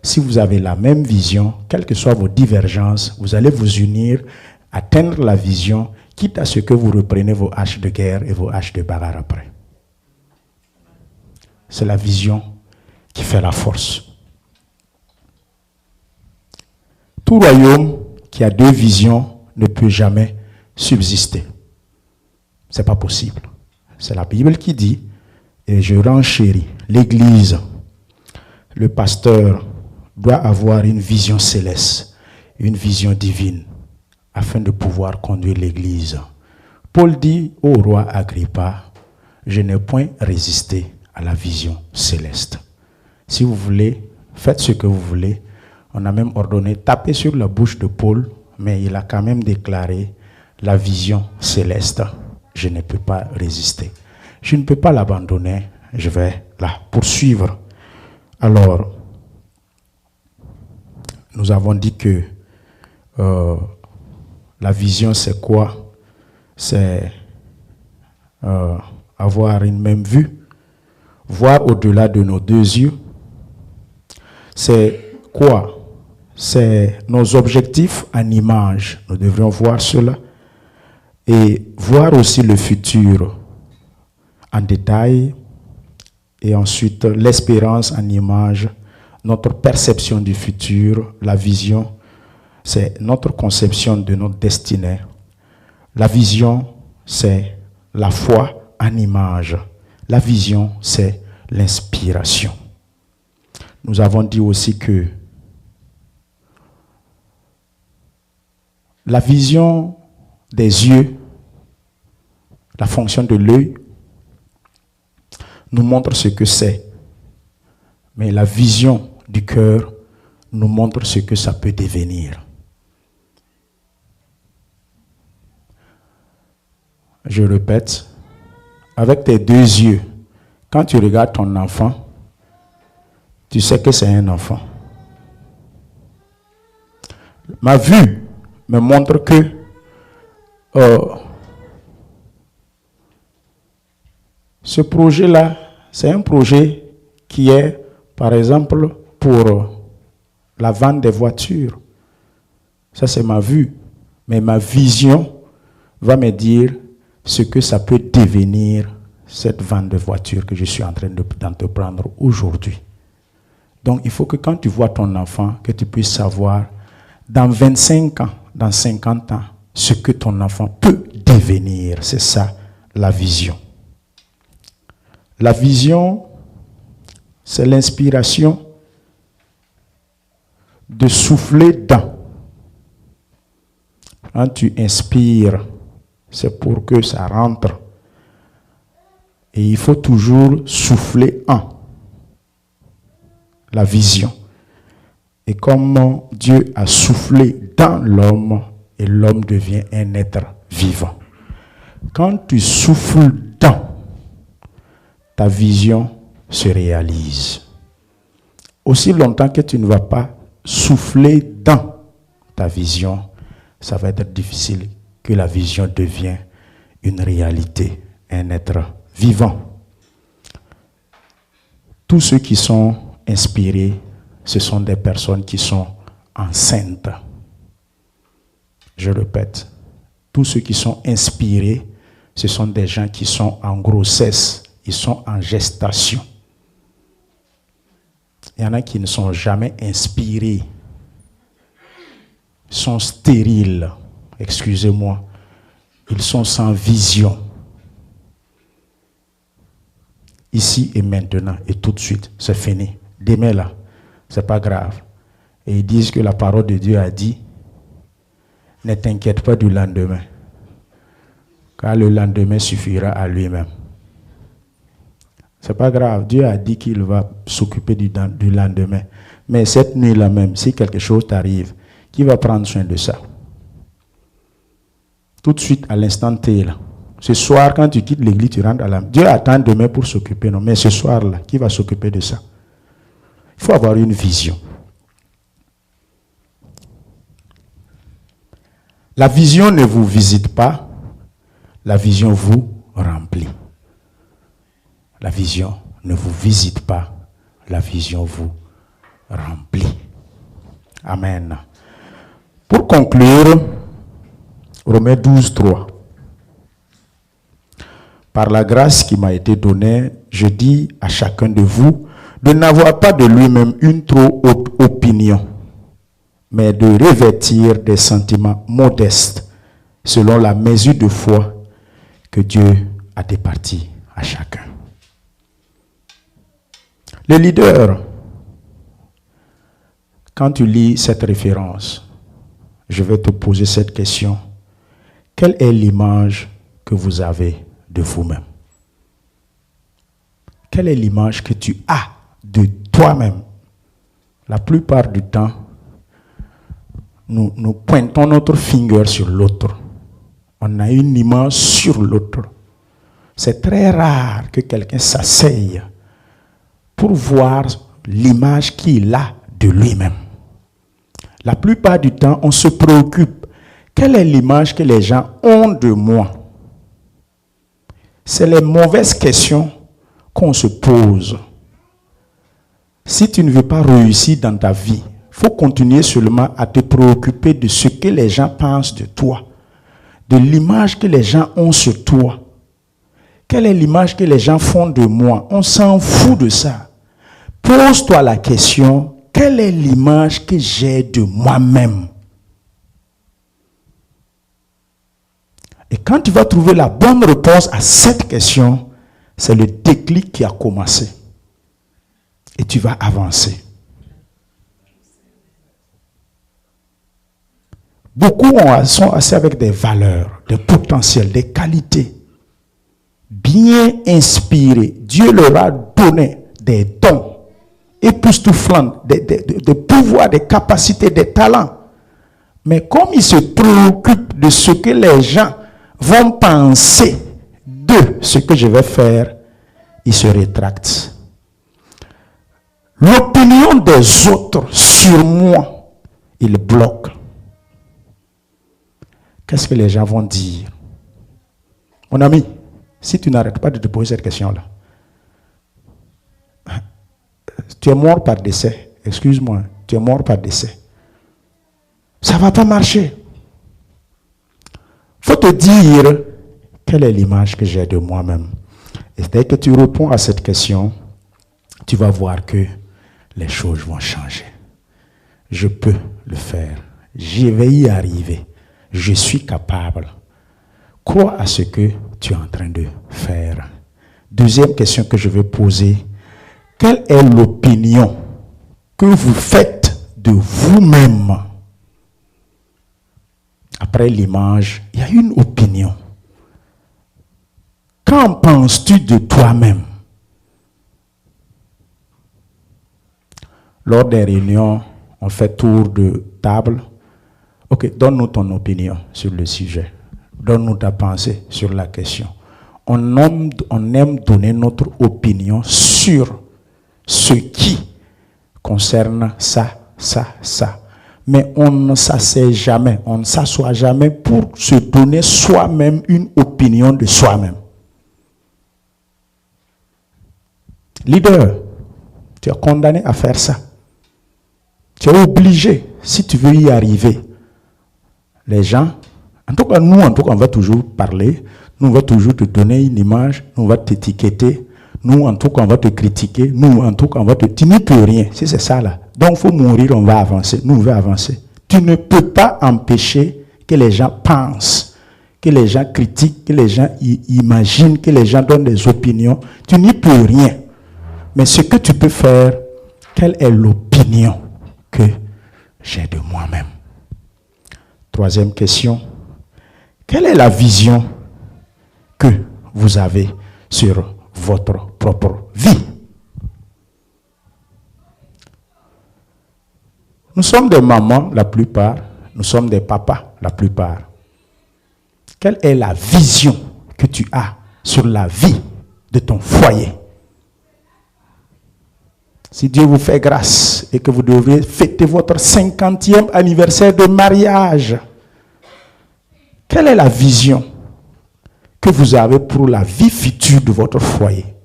Si vous avez la même vision, quelles que soient vos divergences, vous allez vous unir, atteindre la vision, quitte à ce que vous reprenez vos haches de guerre et vos haches de bagarre après. C'est la vision qui fait la force. Tout royaume qui a 2 visions ne peut jamais subsister. Ce n'est pas possible. C'est la Bible qui dit, et je renchéris, l'Église, le pasteur doit avoir une vision céleste, une vision divine, afin de pouvoir conduire l'Église. Paul dit au roi Agrippa, je n'ai point résisté à la vision céleste. Si vous voulez, faites ce que vous voulez. On a même ordonné, taper sur la bouche de Paul, mais il a quand même déclaré la vision céleste. Je ne peux pas résister. Je ne peux pas l'abandonner. Je vais la poursuivre. Alors, nous avons dit que la vision, c'est quoi? C'est avoir une même vue, voir au-delà de nos 2 yeux. C'est quoi? C'est nos objectifs en image. Nous devrions voir cela. Et voir aussi le futur en détail. Et ensuite, l'espérance en image, notre perception du futur, la vision, c'est notre conception de notre destinée. La vision, c'est la foi en image. La vision, c'est l'inspiration. Nous avons dit aussi que la vision des yeux, la fonction de l'œil, nous montre ce que c'est. Mais la vision du cœur nous montre ce que ça peut devenir. Je répète, avec tes deux yeux, quand tu regardes ton enfant, tu sais que c'est un enfant. Ma vue me montre que ce projet-là, c'est un projet qui est, par exemple, pour la vente des voitures. Ça, c'est ma vue. Mais ma vision va me dire ce que ça peut devenir, cette vente de voitures que je suis en train d'entreprendre aujourd'hui. Donc, il faut que quand tu vois ton enfant, que tu puisses savoir, dans 25 ans, dans 50 ans, ce que ton enfant peut devenir. C'est ça, la vision. La vision, c'est l'inspiration de souffler dans. Quand tu inspires, c'est pour que ça rentre. Et il faut toujours souffler en. La vision. Et comme Dieu a soufflé dans l'homme, et l'homme devient un être vivant. Quand tu souffles dans, ta vision se réalise. Aussi longtemps que tu ne vas pas souffler dans ta vision, ça va être difficile que la vision devienne une réalité, un être vivant. Tous ceux qui sont inspirés, ce sont des personnes qui sont enceintes. Je répète, tous ceux qui sont inspirés, ce sont des gens qui sont en grossesse, ils sont en gestation. Il y en a qui ne sont jamais inspirés, ils sont stériles, excusez-moi, ils sont sans vision. Ici et maintenant, et tout de suite, c'est fini. Demain là, c'est pas grave. Et ils disent que la parole de Dieu a dit, ne t'inquiète pas du lendemain, car le lendemain suffira à lui-même. C'est pas grave, Dieu a dit qu'il va s'occuper du lendemain. Mais cette nuit-là même, si quelque chose t'arrive, qui va prendre soin de ça? Tout de suite, à l'instant T, là. Ce soir, quand tu quittes l'église, tu rentres à la... Dieu attend demain pour s'occuper, non? Mais ce soir-là, qui va s'occuper de ça? Il faut avoir une vision. La vision ne vous visite pas, la vision vous remplit. La vision ne vous visite pas, la vision vous remplit. Amen. Pour conclure, Romains 12, 3. Par la grâce qui m'a été donnée, je dis à chacun de vous de n'avoir pas de lui-même une trop haute opinion, mais de revêtir des sentiments modestes selon la mesure de foi que Dieu a départie à chacun. Les leaders, quand tu lis cette référence, je vais te poser cette question. Quelle est l'image que vous avez de vous-même? Quelle est l'image que tu as de toi-même? La plupart du temps, nous pointons notre finger sur l'autre. On a une image sur l'autre. C'est très rare que quelqu'un s'asseye pour voir l'image qu'il a de lui-même. La plupart du temps, on se préoccupe. Quelle est l'image que les gens ont de moi? C'est les mauvaises questions qu'on se pose. Si tu ne veux pas réussir dans ta vie, il faut continuer seulement à te préoccuper de ce que les gens pensent de toi, de l'image que les gens ont sur toi. Quelle est l'image que les gens font de moi? On s'en fout de ça. Pose-toi la question, quelle est l'image que j'ai de moi-même? Et quand tu vas trouver la bonne réponse à cette question, c'est le déclic qui a commencé. Et tu vas avancer. Beaucoup sont assis avec des valeurs, des potentiels, des qualités. Bien inspirés. Dieu leur a donné des dons. époustouflantes, des pouvoirs, des capacités, des talents. Mais comme il se préoccupe de ce que les gens vont penser de ce que je vais faire, il se rétracte. L'opinion des autres sur moi, il bloque. Qu'est-ce que les gens vont dire? Mon ami, si tu n'arrêtes pas de te poser cette question-là, tu es mort par décès. Excuse-moi, tu es mort par décès. Ça ne va pas marcher. Il faut te dire quelle est l'image que j'ai de moi-même. Et dès que tu réponds à cette question, tu vas voir que les choses vont changer. Je peux le faire. Je vais y arriver. Je suis capable. Crois à ce que tu es en train de faire. Deuxième question que je vais poser. Quelle est l'opinion que vous faites de vous-même? Après l'image, il y a une opinion. Qu'en penses-tu de toi-même? Lors des réunions, on fait tour de table. Ok, donne-nous ton opinion sur le sujet. Donne-nous ta pensée sur la question. On aime donner notre opinion sur ce qui concerne ça. Mais on ne s'assied jamais, on ne s'assoit jamais pour se donner soi-même une opinion de soi-même. Leader, tu es condamné à faire ça. Tu es obligé, si tu veux y arriver. Les gens, en tout cas, on va toujours parler, nous, on va toujours te donner une image, nous, on va t'étiqueter, nous, en tout cas, on va te critiquer, nous, en tout cas, on va te... Tu n'y peux rien, si c'est ça là. Donc, il faut mourir, on va avancer, nous, on va avancer. Tu ne peux pas empêcher que les gens pensent, que les gens critiquent, que les gens imaginent, que les gens donnent des opinions. Tu n'y peux rien. Mais ce que tu peux faire, quelle est l'opinion que j'ai de moi-même? Troisième question. Quelle est la vision que vous avez sur votre propre vie? Nous sommes des mamans, la plupart. Nous sommes des papas, la plupart. Quelle est la vision que tu as sur la vie de ton foyer? Si Dieu vous fait grâce et que vous devez fêter votre 50e anniversaire de mariage, quelle est la vision que vous avez pour la vie future de votre foyer?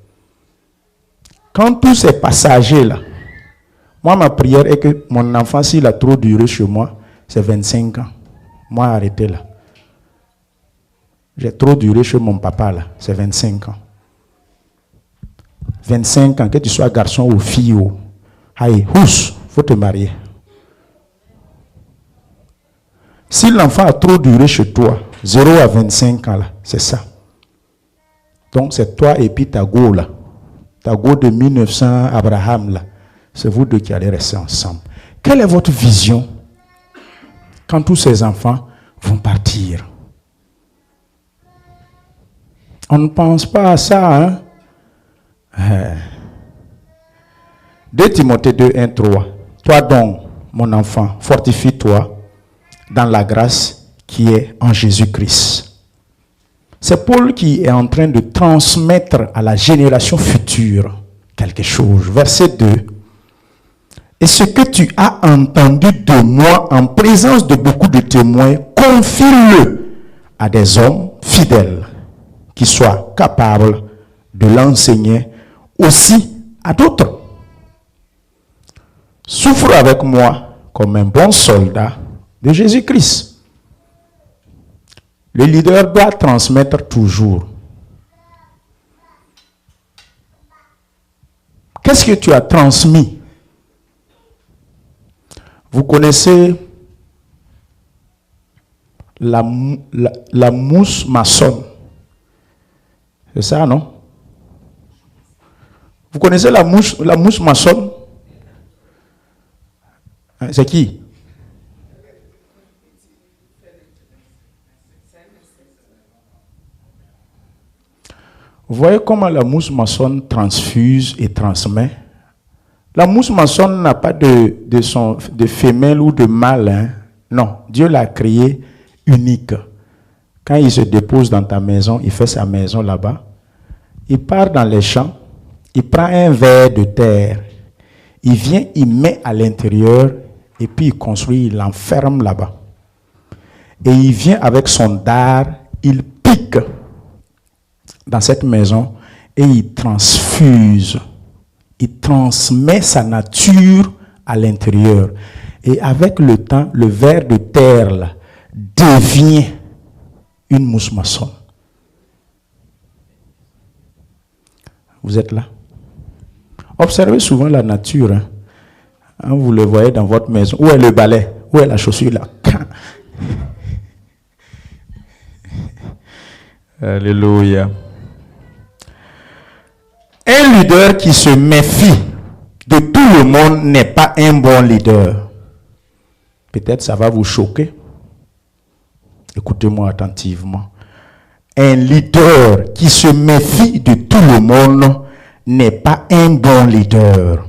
Quand tous ces passagers-là, moi, ma prière est que mon enfant, s'il a trop duré chez moi, c'est 25 ans. Moi, arrêtez là. J'ai trop duré chez mon papa, là. C'est 25 ans. 25 ans, que tu sois garçon ou fille, il faut te marier. Si l'enfant a trop duré chez toi, 0 à 25 ans, là, c'est ça. Donc, c'est toi et puis ta go, là. Ta go de 1900, Abraham, là. C'est vous deux qui allez rester ensemble. Quelle est votre vision quand tous ces enfants vont partir? On ne pense pas à ça, hein? 2 Timothée 2, 1, 3. Toi donc, mon enfant, fortifie-toi dans la grâce qui est en Jésus-Christ. C'est Paul qui est en train de transmettre à la génération future quelque chose. Verset 2. Et ce que tu as entendu de moi en présence de beaucoup de témoins, confie-le à des hommes fidèles qui soient capables de l'enseigner aussi à d'autres. Souffre avec moi comme un bon soldat de Jésus-Christ. Le leader doit transmettre toujours. Qu'est-ce que tu as transmis? Vous connaissez la mousse maçonne. C'est ça, non? Vous connaissez la mousse maçonne? C'est qui? Vous voyez comment la mousse maçonne transfuse et transmet La mouche maçonne n'a pas de femelle ou de mâle. Hein. Non, Dieu l'a créé unique. Quand il se dépose dans ta maison, il fait sa maison là-bas. Il part dans les champs, il prend un ver de terre. Il vient, il met à l'intérieur et puis il construit, il l'enferme là-bas. Et il vient avec son dard, il pique dans cette maison et il transfuse. Il transmet sa nature à l'intérieur. Et avec le temps, le ver de terre là, devient une mouche maçonne. Vous êtes là? Observez souvent la nature. Hein. Vous le voyez dans votre maison. Où est le balai? Où est la chaussure là? Alléluia. Un leader qui se méfie de tout le monde n'est pas un bon leader. Peut-être ça va vous choquer. Écoutez-moi attentivement. Un leader qui se méfie de tout le monde n'est pas un bon leader.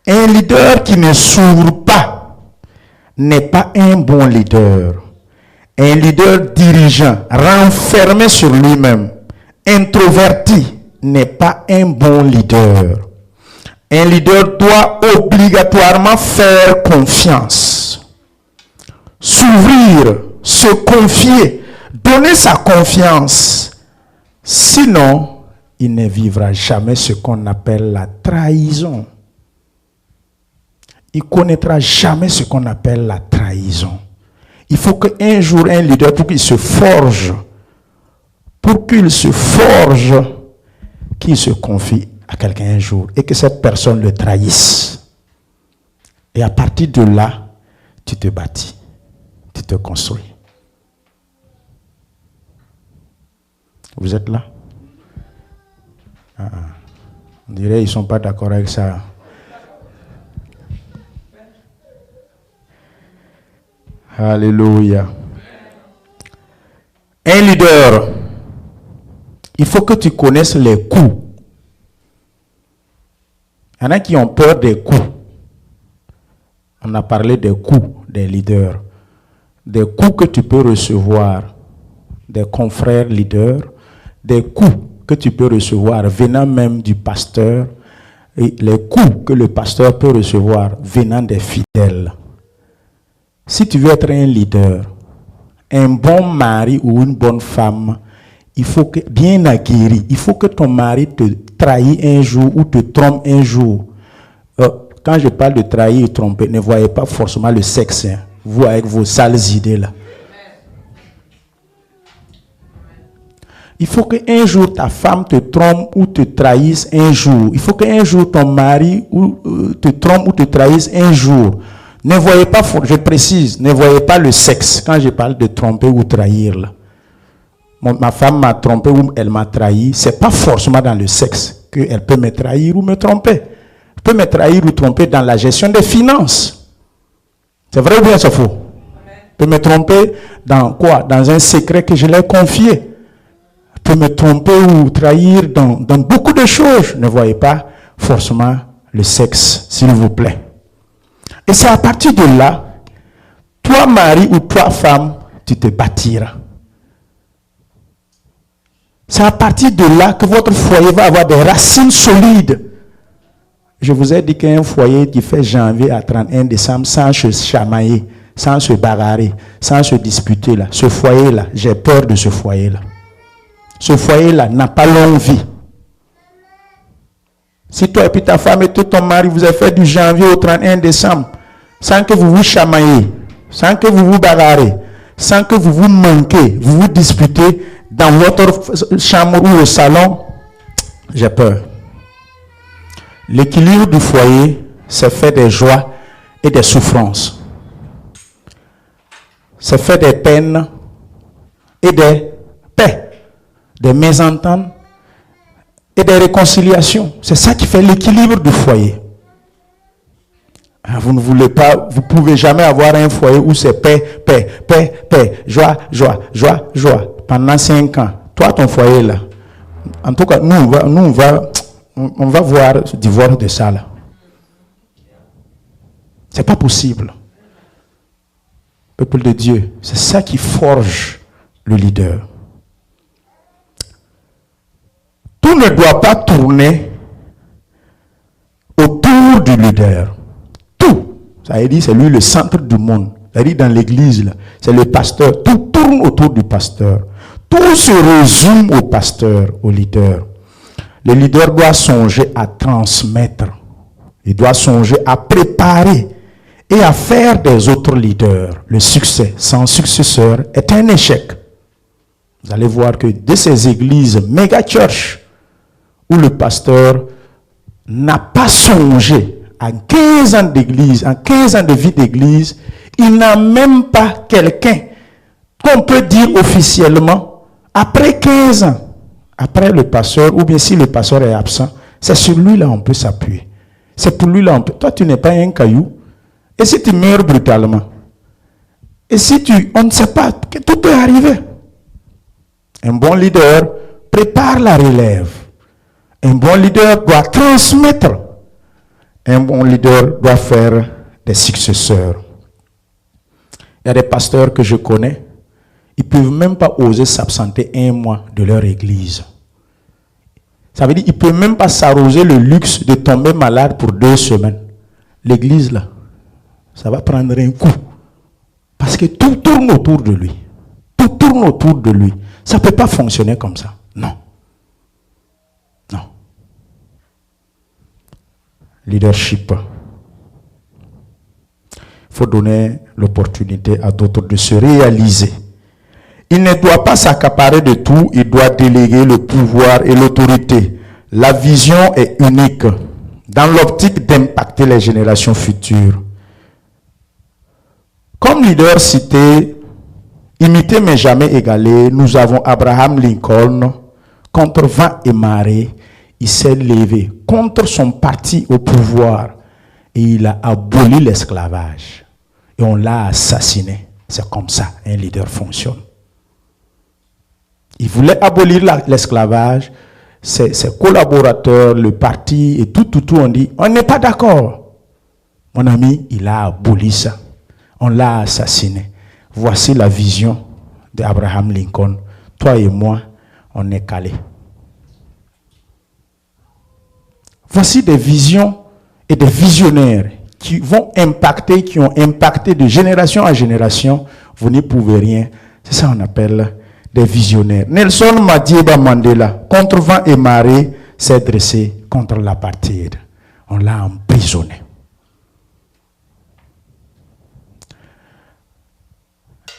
Un leader qui ne s'ouvre pas n'est pas un bon leader. Un leader dirigeant, renfermé sur lui-même, introverti, n'est pas un bon leader. Un leader doit obligatoirement faire confiance, s'ouvrir, se confier, donner sa confiance. Sinon, il ne vivra jamais ce qu'on appelle la trahison. Il ne connaîtra jamais ce qu'on appelle la trahison. Il faut qu'un jour, un leader, pour qu'il se forge, qu'il se confie à quelqu'un un jour et que cette personne le trahisse. Et à partir de là, tu te bâtis, tu te construis. Vous êtes là? On dirait qu'ils ne sont pas d'accord avec ça. Alléluia. Un leader, il faut que tu connaisses les coups. Il y en a qui ont peur des coups. On a parlé des coups des leaders. Des coups que tu peux recevoir des confrères leaders, des coups que tu peux recevoir venant même du pasteur, et les coups que le pasteur peut recevoir venant des fidèles. Si tu veux être un leader, un bon mari ou une bonne femme, il faut que, bien aguerri, il faut que ton mari te trahisse un jour ou te trompe un jour. Quand je parle de trahir et tromper, ne voyez pas forcément le sexe, hein, vous avec vos sales idées là. Il faut qu'un jour ta femme te trompe ou te trahisse un jour. Il faut qu'un jour ton mari te trompe ou te trahisse un jour. Ne voyez pas, je précise, ne voyez pas le sexe quand je parle de tromper ou trahir. Là. Ma femme m'a trompé ou elle m'a trahi. Ce n'est pas forcément dans le sexe qu'elle peut me trahir ou me tromper. Elle peut me trahir ou tromper dans la gestion des finances. C'est vrai ou bien c'est faux? Elle peut me tromper dans quoi? Dans un secret que je lui ai confié. Elle peut me tromper ou trahir dans beaucoup de choses. Ne voyez pas forcément le sexe, s'il vous plaît. Et c'est à partir de là, toi mari ou toi femme, tu te bâtiras. C'est à partir de là que votre foyer va avoir des racines solides. Je vous ai dit qu'un foyer qui fait janvier à 31 décembre sans se chamailler, sans se bagarrer, sans se disputer, là, ce foyer-là, j'ai peur de ce foyer-là. Ce foyer-là n'a pas longue vie. Si toi et puis ta femme et tout ton mari, vous avez fait du janvier au 31 décembre, sans que vous vous chamaillez, sans que vous vous bagarrez, sans que vous vous manquez, vous vous disputez dans votre chambre ou au salon, j'ai peur. L'équilibre du foyer, c'est fait des joies et des souffrances. C'est fait des peines et des paix, des mésententes et des réconciliations. C'est ça qui fait l'équilibre du foyer. Vous ne voulez pas, vous ne pouvez jamais avoir un foyer où c'est paix, paix, paix, paix, joie, joie, joie, joie, pendant 5 ans. Toi, ton foyer là. En tout cas, nous, on va voir le divorce de ça là. C'est pas possible. Peuple de Dieu, c'est ça qui forge le leader. Tout ne doit pas tourner autour du leader. Tout. Ça veut dire c'est lui le centre du monde. Ça veut dire dans l'église, c'est le pasteur. Tout tourne autour du pasteur. Tout se résume au pasteur, au leader. Le leader doit songer à transmettre. Il doit songer à préparer et à faire des autres leaders. Le succès sans successeur est un échec. Vous allez voir que de ces églises méga church où le pasteur n'a pas songé en 15 ans d'église, en 15 ans de vie d'église, il n'a même pas quelqu'un qu'on peut dire officiellement, après 15 ans, après le pasteur, ou bien si le pasteur est absent, c'est sur lui là on peut s'appuyer. C'est pour lui là on peut. Toi tu n'es pas un caillou. Et si tu meurs brutalement? Et si on ne sait pas, que tout peut arriver. Un bon leader prépare la relève. Un bon leader doit transmettre. Un bon leader doit faire des successeurs. Il y a des pasteurs que je connais, ils ne peuvent même pas oser s'absenter un mois de leur église. Ça veut dire qu'ils ne peuvent même pas s'arroger le luxe de tomber malade pour 2 semaines. L'église là, ça va prendre un coup. Parce que tout tourne autour de lui. Tout tourne autour de lui. Ça ne peut pas fonctionner comme ça. Non. Non. Leadership. Il faut donner l'opportunité à d'autres de se réaliser. Il ne doit pas s'accaparer de tout, il doit déléguer le pouvoir et l'autorité. La vision est unique dans l'optique d'impacter les générations futures. Comme leader cité, imité mais jamais égalé, nous avons Abraham Lincoln. Contre vent et marée, il s'est levé contre son parti au pouvoir et il a aboli l'esclavage. Et on l'a assassiné. C'est comme ça, un leader fonctionne. Il voulait abolir l'esclavage. Ses collaborateurs, le parti et tout ont dit, on n'est pas d'accord. Mon ami, il a aboli ça. On l'a assassiné. Voici la vision d'Abraham Lincoln. Toi et moi, on est calés. Voici des visions et des visionnaires qui vont impacter, qui ont impacté de génération en génération. Vous n'y pouvez rien. C'est ça qu'on appelle des visionnaires. Nelson Madiba Mandela, contre vent et marée, s'est dressé contre l'apartheid. On l'a emprisonné.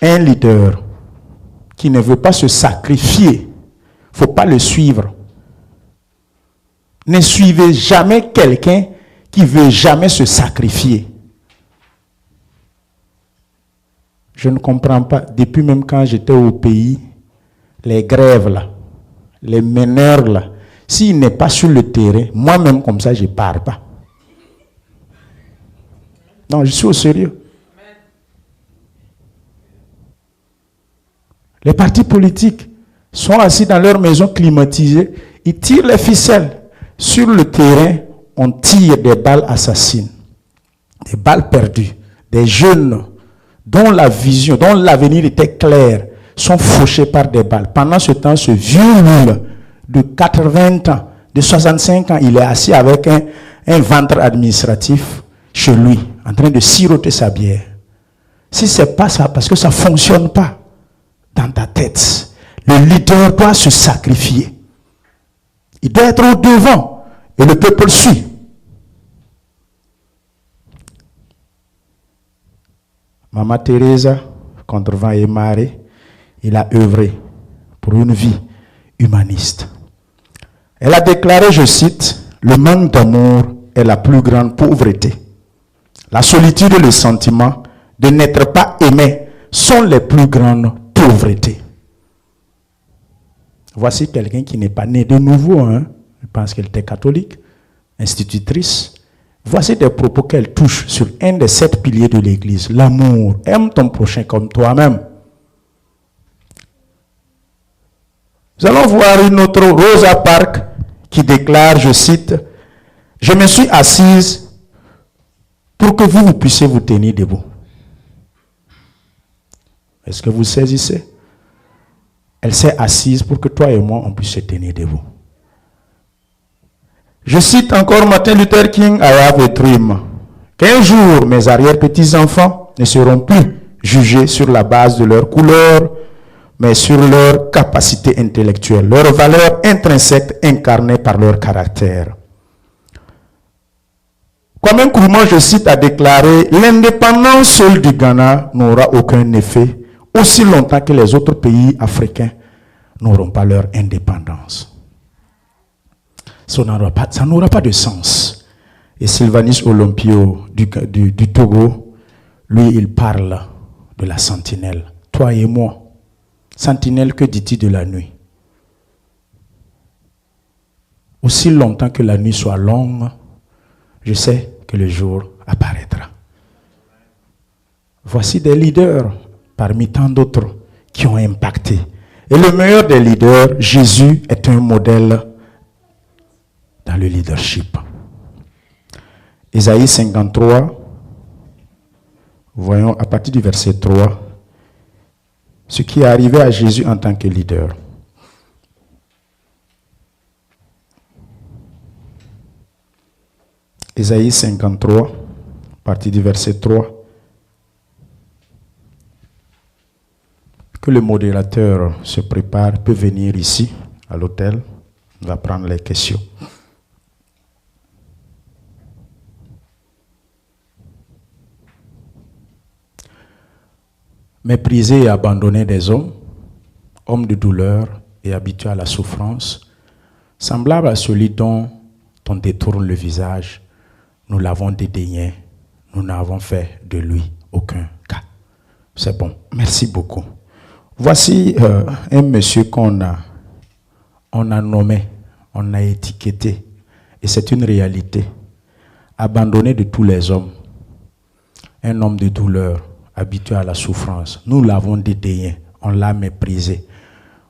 Un leader qui ne veut pas se sacrifier, il ne faut pas le suivre. Ne suivez jamais quelqu'un qui ne veut jamais se sacrifier. Je ne comprends pas, depuis même quand j'étais au pays, les grèves là, les meneurs là, s'il n'est pas sur le terrain, moi-même comme ça, je ne pars pas. Non, je suis au sérieux. Les partis politiques sont assis dans leur maison climatisée, ils tirent les ficelles. Sur le terrain, on tire des balles assassines, des balles perdues, des jeunes dont la vision, dont l'avenir était clair, sont fauchés par des balles. Pendant ce temps, ce vieux nul de 80 ans, de 65 ans, il est assis avec un ventre administratif chez lui, en train de siroter sa bière. Si ce n'est pas ça, parce que ça ne fonctionne pas dans ta tête, le leader doit se sacrifier. Il doit être au devant et le peuple suit. Maman Teresa, contre vent et marée, il a œuvré pour une vie humaniste. Elle a déclaré, je cite, « Le manque d'amour est la plus grande pauvreté. La solitude et le sentiment de n'être pas aimé sont les plus grandes pauvretés. » Voici quelqu'un qui n'est pas né de nouveau. Je pense qu'elle était catholique, institutrice. Voici des propos qu'elle touche sur un des 7 piliers de l'Église. L'amour. Aime ton prochain comme toi-même. Nous allons voir une autre, Rosa Parks, qui déclare, je cite, « Je me suis assise pour que vous puissiez vous tenir debout. Est-ce que vous saisissez? Elle s'est assise pour que toi et moi, on puisse se tenir debout. Je cite encore Martin Luther King, I have a dream. Qu'un jour, mes arrière-petits-enfants ne seront plus jugés sur la base de leur couleur, mais sur leur capacité intellectuelle, leur valeur intrinsèque incarnée par leur caractère. Kwame Nkrumah, je cite, a déclaré « L'indépendance seule du Ghana n'aura aucun effet aussi longtemps que les autres pays africains n'auront pas leur indépendance. » Ça n'aura pas de sens. Et Sylvanus Olympio du Togo, lui, il parle de la sentinelle. Toi et moi, sentinelle, que dis-tu de la nuit? Aussi longtemps que la nuit soit longue, je sais que le jour apparaîtra. Voici des leaders parmi tant d'autres qui ont impacté. Et le meilleur des leaders, Jésus, est un modèle dans le leadership. Ésaïe 53, voyons à partir du verset 3, ce qui est arrivé à Jésus en tant que leader. Ésaïe 53, à partir du verset 3. Que le modérateur se prépare, peut venir ici, à l'hôtel. On va prendre les questions. Méprisé et abandonné des hommes, hommes de douleur et habitués à la souffrance, semblable à celui dont on détourne le visage, nous l'avons dédaigné, nous n'avons fait de lui aucun cas. C'est bon, merci beaucoup. Voici un monsieur qu'on a nommé, on a étiqueté, et c'est une réalité. Abandonné de tous les hommes, un homme de douleur, habitué à la souffrance. Nous l'avons dédaigné, on l'a méprisé.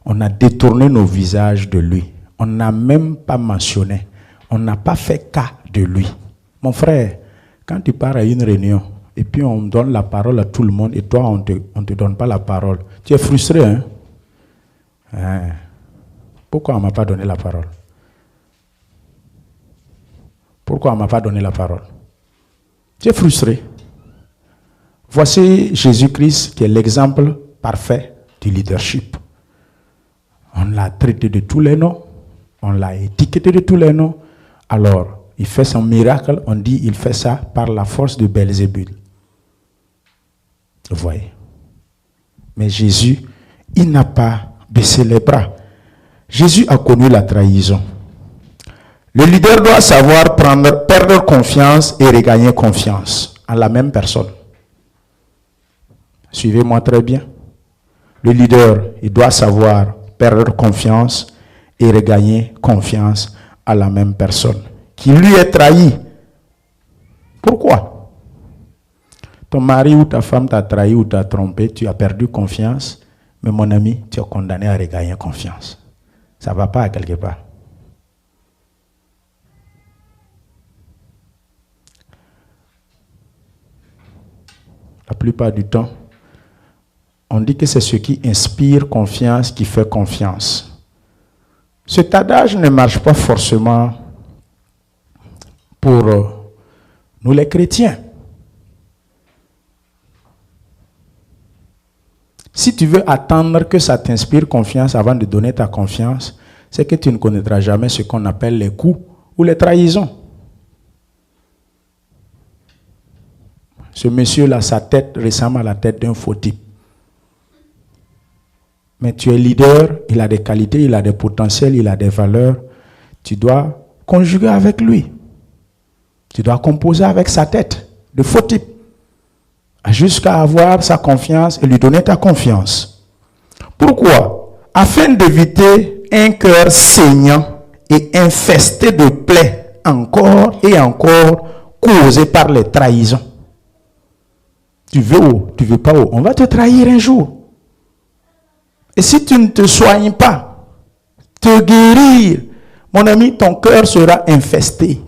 On a détourné nos visages de lui. On n'a même pas mentionné, on n'a pas fait cas de lui. Mon frère, quand tu pars à une réunion, et puis on donne la parole à tout le monde, et toi, on te donne pas la parole, tu es frustré, hein? Pourquoi on ne m'a pas donné la parole? Pourquoi on ne m'a pas donné la parole? Tu es frustré. Voici Jésus-Christ qui est l'exemple parfait du leadership. On l'a traité de tous les noms, on l'a étiqueté de tous les noms. Alors, il fait son miracle, on dit il fait ça par la force de Belzébul. Vous voyez? Mais Jésus, il n'a pas baissé les bras. Jésus a connu la trahison. Le leader doit savoir perdre confiance et regagner confiance en la même personne. Suivez-moi très bien. Le leader, il doit savoir perdre confiance et regagner confiance à la même personne qui lui est trahi. Pourquoi? Ton mari ou ta femme t'a trahi ou t'a trompé, tu as perdu confiance, mais mon ami, tu es condamné à regagner confiance. Ça ne va pas à quelque part. La plupart du temps, on dit que c'est ce qui inspire confiance qui fait confiance. Cet adage ne marche pas forcément pour nous les chrétiens. Si tu veux attendre que ça t'inspire confiance avant de donner ta confiance, c'est que tu ne connaîtras jamais ce qu'on appelle les coups ou les trahisons. Ce monsieur-là, sa tête ressemble à la tête d'un faux type. Mais tu es leader, il a des qualités, il a des potentiels, il a des valeurs. Tu dois conjuguer avec lui. Tu dois composer avec sa tête de faux type. Jusqu'à avoir sa confiance et lui donner ta confiance. Pourquoi? Afin d'éviter un cœur saignant et infesté de plaies encore et encore causées par les trahisons. Tu veux ou tu veux pas, on va te trahir un jour. Et si tu ne te soignes pas, te guérir, mon ami, ton cœur sera infesté.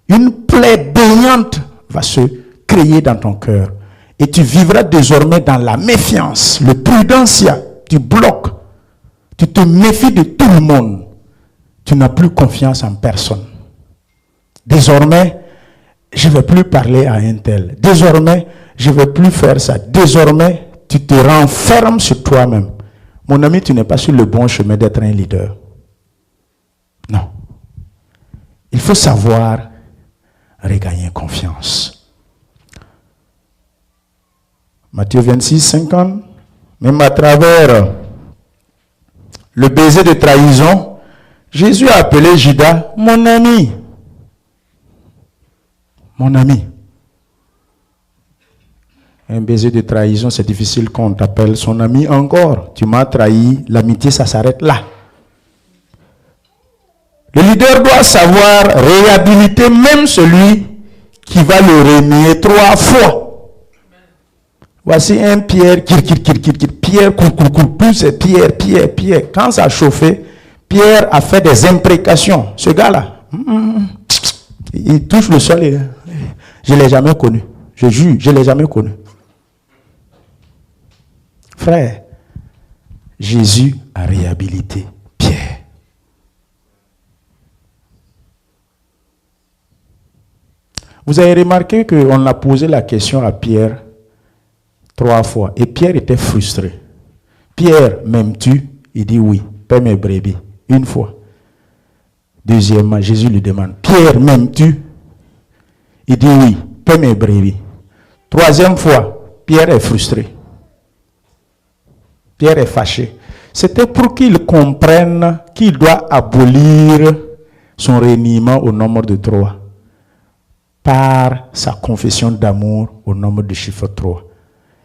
Une plaie baignante va se créer dans ton cœur. Et tu vivras désormais dans la méfiance, le prudentia. Tu bloques, tu te méfies de tout le monde. Tu n'as plus confiance en personne. Désormais, je ne vais plus parler à un tel. Désormais, je ne vais plus faire ça. Désormais, tu te renfermes sur toi-même. Mon ami, tu n'es pas sur le bon chemin d'être un leader. Non. Il faut savoir regagner confiance. Matthieu 26, 50. Même à travers le baiser de trahison, Jésus a appelé Judas mon ami. Mon ami. Un baiser de trahison, c'est difficile quand on t'appelle son ami encore. Tu m'as trahi, l'amitié, ça s'arrête là. Le leader doit savoir réhabiliter même celui qui va le renier 3 fois. Voici un Pierre, Pierre, tout c'est Pierre. Quand ça a chauffé, Pierre a fait des imprécations. Ce gars-là, il touche le sol. Je ne l'ai jamais connu. Je jure, je ne l'ai jamais connu. Frère, Jésus a réhabilité Pierre. Vous avez remarqué qu'on a posé la question à Pierre 3 fois. Et Pierre était frustré. Pierre, m'aimes-tu? Il dit oui. Paie mes brebis. 1 fois. Deuxièmement, Jésus lui demande, Pierre, m'aimes-tu? Il dit oui. Paie mes brebis. 3e fois, Pierre est frustré. Pierre est fâché. C'était pour qu'il comprenne qu'il doit abolir son reniement au nombre de 3. Par sa confession d'amour au nombre de chiffre 3.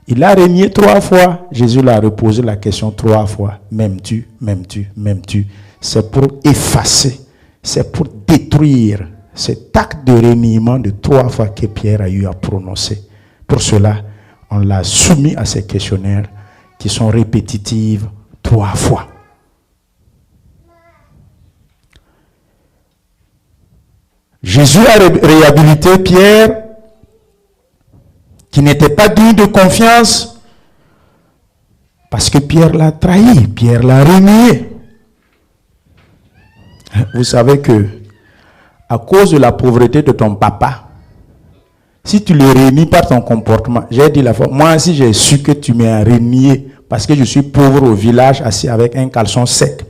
Il a renié 3 fois. Jésus l'a reposé la question 3 fois. M'aimes-tu, m'aimes-tu, m'aimes-tu? C'est pour effacer, c'est pour détruire cet acte de reniement de 3 fois que Pierre a eu à prononcer. Pour cela, on l'a soumis à ces questionnaires qui sont répétitives 3 fois. Jésus a réhabilité Pierre, qui n'était pas digne de confiance, parce que Pierre l'a trahi, Pierre l'a renié. Vous savez que, à cause de la pauvreté de ton papa, si tu le renies par ton comportement, j'ai dit la fois, moi aussi j'ai su que tu m'as renié, parce que je suis pauvre au village, assis avec un caleçon sec.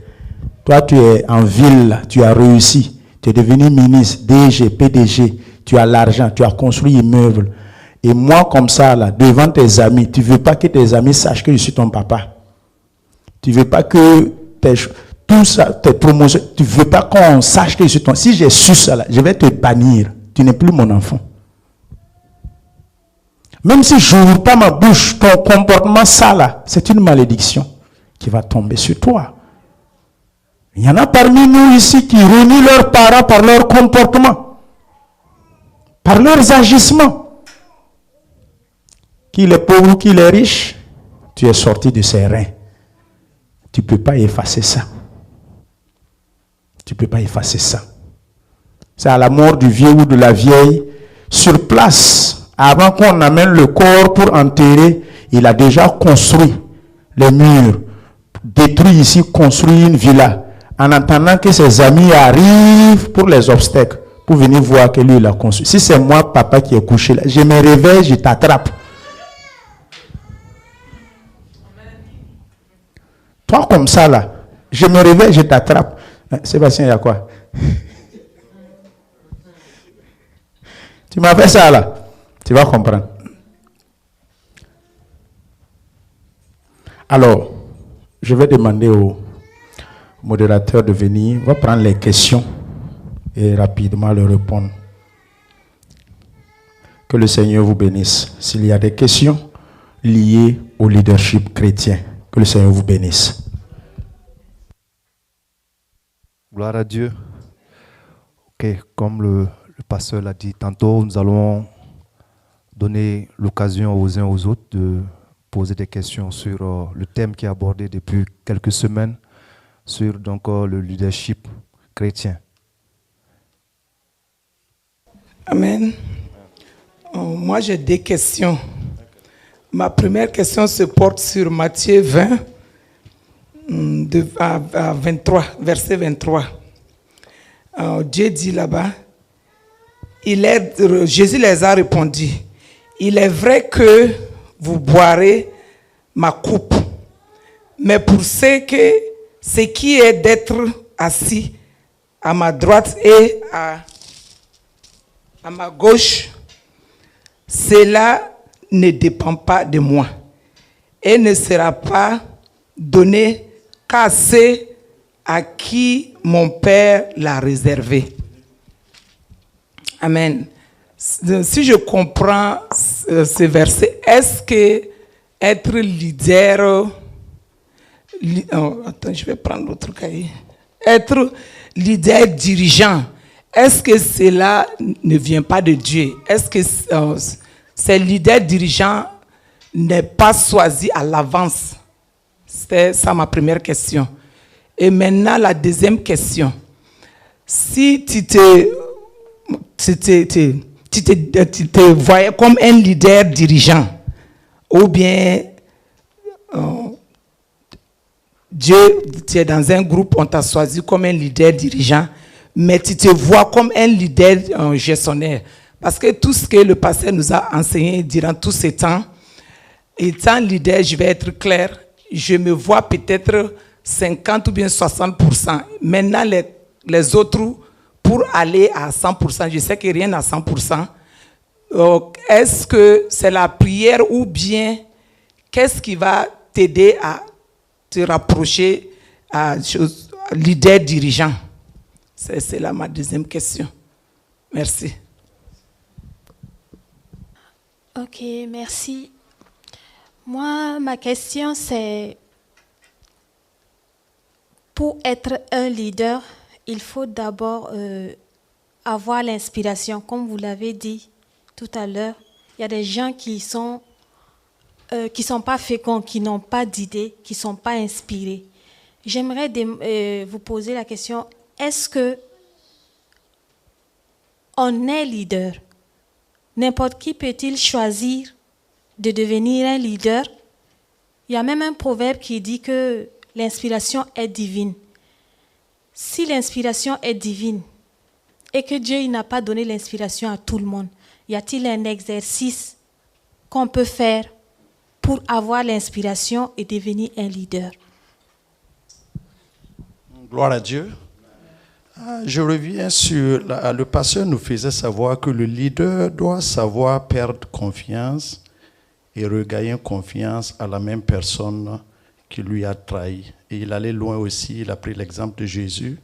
Toi, tu es en ville, tu as réussi. Tu es devenu ministre, DG, PDG, tu as l'argent, tu as construit immeuble. Et moi, comme ça, là, devant tes amis, tu ne veux pas que tes amis sachent que je suis ton papa. Tu ne veux pas que tout ça, tes promotions, tu ne veux pas qu'on sache que je suis ton... Si j'ai su ça, là, je vais te bannir. Tu n'es plus mon enfant. Même si je n'ouvre pas ma bouche, ton comportement, ça, là, c'est une malédiction qui va tomber sur toi. Il y en a parmi nous ici qui renient leurs parents par leur comportement, par leurs agissements. Qu'il est pauvre ou qu'il est riche, tu es sorti de ses reins. Tu ne peux pas effacer ça. Tu ne peux pas effacer ça. C'est à la mort du vieux ou de la vieille, sur place, avant qu'on amène le corps pour enterrer, il a déjà construit les murs, détruit ici, construit une villa. En attendant que ses amis arrivent pour les obstacles, pour venir voir que lui, il a construit. Si c'est moi, papa, qui est couché là, je me réveille, je t'attrape. Toi, comme ça, là, je me réveille, je t'attrape. Sébastien, il y a quoi? Tu m'as fait ça, là. Tu vas comprendre. Alors, je vais demander au modérateur de venir, va prendre les questions et rapidement leur répondre. Que le Seigneur vous bénisse. S'il y a des questions liées au leadership chrétien, que le Seigneur vous bénisse. Gloire à Dieu. Ok, comme le pasteur l'a dit tantôt, nous allons donner l'occasion aux uns aux autres de poser des questions sur le thème qui est abordé depuis quelques semaines, sur donc le leadership chrétien. Amen. Moi, j'ai des questions. Ma première question se porte sur Matthieu 20, à 23, verset 23. Dieu dit là-bas, Jésus les a répondu, il est vrai que vous boirez ma coupe, mais pour ce qui est d'être assis à ma droite et à ma gauche, cela ne dépend pas de moi et ne sera pas donné qu'à ceux à qui mon Père l'a réservé. Amen. Si je comprends ce verset, est-ce que être leader, attends, je vais prendre l'autre cahier. Être leader dirigeant, est-ce que cela ne vient pas de Dieu? Est-ce que ces leaders dirigeants n'est pas choisi à l'avance? C'était ça ma première question. Et maintenant, la deuxième question. Si tu te voyais comme un leader dirigeant, ou bien Dieu, tu es dans un groupe, on t'a choisi comme un leader dirigeant, mais tu te vois comme un leader gestionnaire. Parce que tout ce que le pasteur nous a enseigné durant tous ces temps, étant leader, je vais être clair, je me vois peut-être 50 ou bien 60%. Maintenant, les autres, pour aller à 100%, je sais que rien à 100%. Est-ce que c'est la prière ou bien qu'est-ce qui va t'aider à te rapprocher à leader dirigeant? C'est là ma deuxième question. Merci. Ok, merci. Moi, ma question, c'est pour être un leader, il faut d'abord avoir l'inspiration. Comme vous l'avez dit tout à l'heure, il y a des gens qui sont pas féconds, qui n'ont pas d'idées, qui ne sont pas inspirés. J'aimerais vous poser la question, est-ce que on est leader? N'importe qui peut-il choisir de devenir un leader? Il y a même un proverbe qui dit que l'inspiration est divine. Si l'inspiration est divine et que Dieu n'a pas donné l'inspiration à tout le monde, y a-t-il un exercice qu'on peut faire pour avoir l'inspiration et devenir un leader? Gloire à Dieu. Je reviens sur... Le pasteur nous faisait savoir que le leader doit savoir perdre confiance et regagner confiance à la même personne qui lui a trahi. Et il allait loin aussi, il a pris l'exemple de Jésus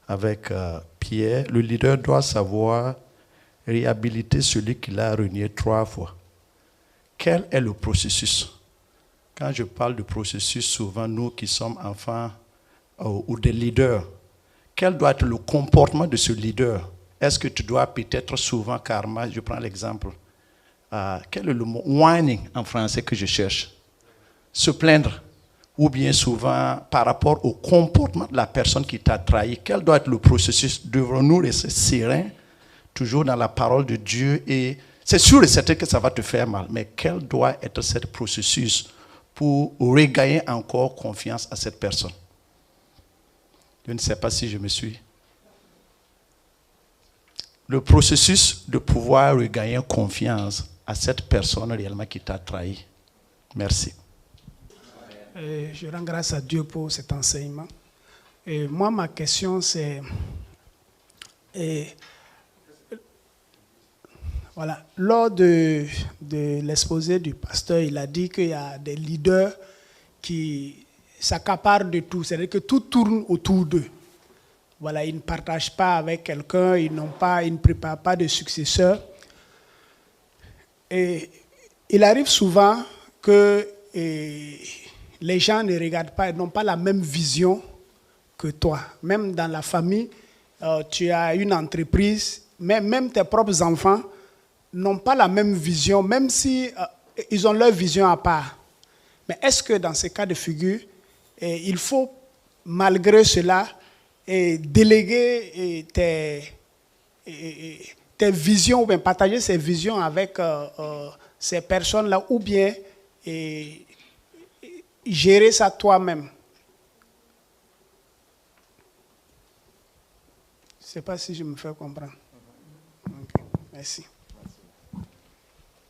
avec Pierre. Le leader doit savoir réhabiliter celui qui l'a renié 3 fois. Quel est le processus? Quand je parle de processus, souvent nous qui sommes enfants ou des leaders, quel doit être le comportement de ce leader? Est-ce que tu dois peut-être souvent, karma, je prends l'exemple, quel est le mot whining en français que je cherche? Se plaindre. Ou bien souvent par rapport au comportement de la personne qui t'a trahi. Quel doit être le processus? Devons-nous rester sereins, toujours dans la parole de Dieu? Et c'est sûr et certain que ça va te faire mal, mais quel doit être ce processus pour regagner encore confiance à cette personne? Je ne sais pas si je me suis. Le processus de pouvoir regagner confiance à cette personne réellement qui t'a trahi. Merci. Je rends grâce à Dieu pour cet enseignement. Et moi, ma question, c'est... Voilà, lors de l'exposé du pasteur, il a dit qu'il y a des leaders qui s'accaparent de tout. C'est-à-dire que tout tourne autour d'eux. Voilà, ils ne partagent pas avec quelqu'un, ils ne préparent pas de successeur. Et il arrive souvent que... les gens ne regardent pas, n'ont pas la même vision que toi. Même dans la famille, tu as une entreprise, même tes propres enfants n'ont pas la même vision, même si ils ont leur vision à part. Mais est-ce que dans ces cas de figure, il faut, malgré cela, déléguer tes visions, ou bien partager ces visions avec ces personnes-là, ou bien gérer ça toi-même. Je ne sais pas si je me fais comprendre. Okay. Merci.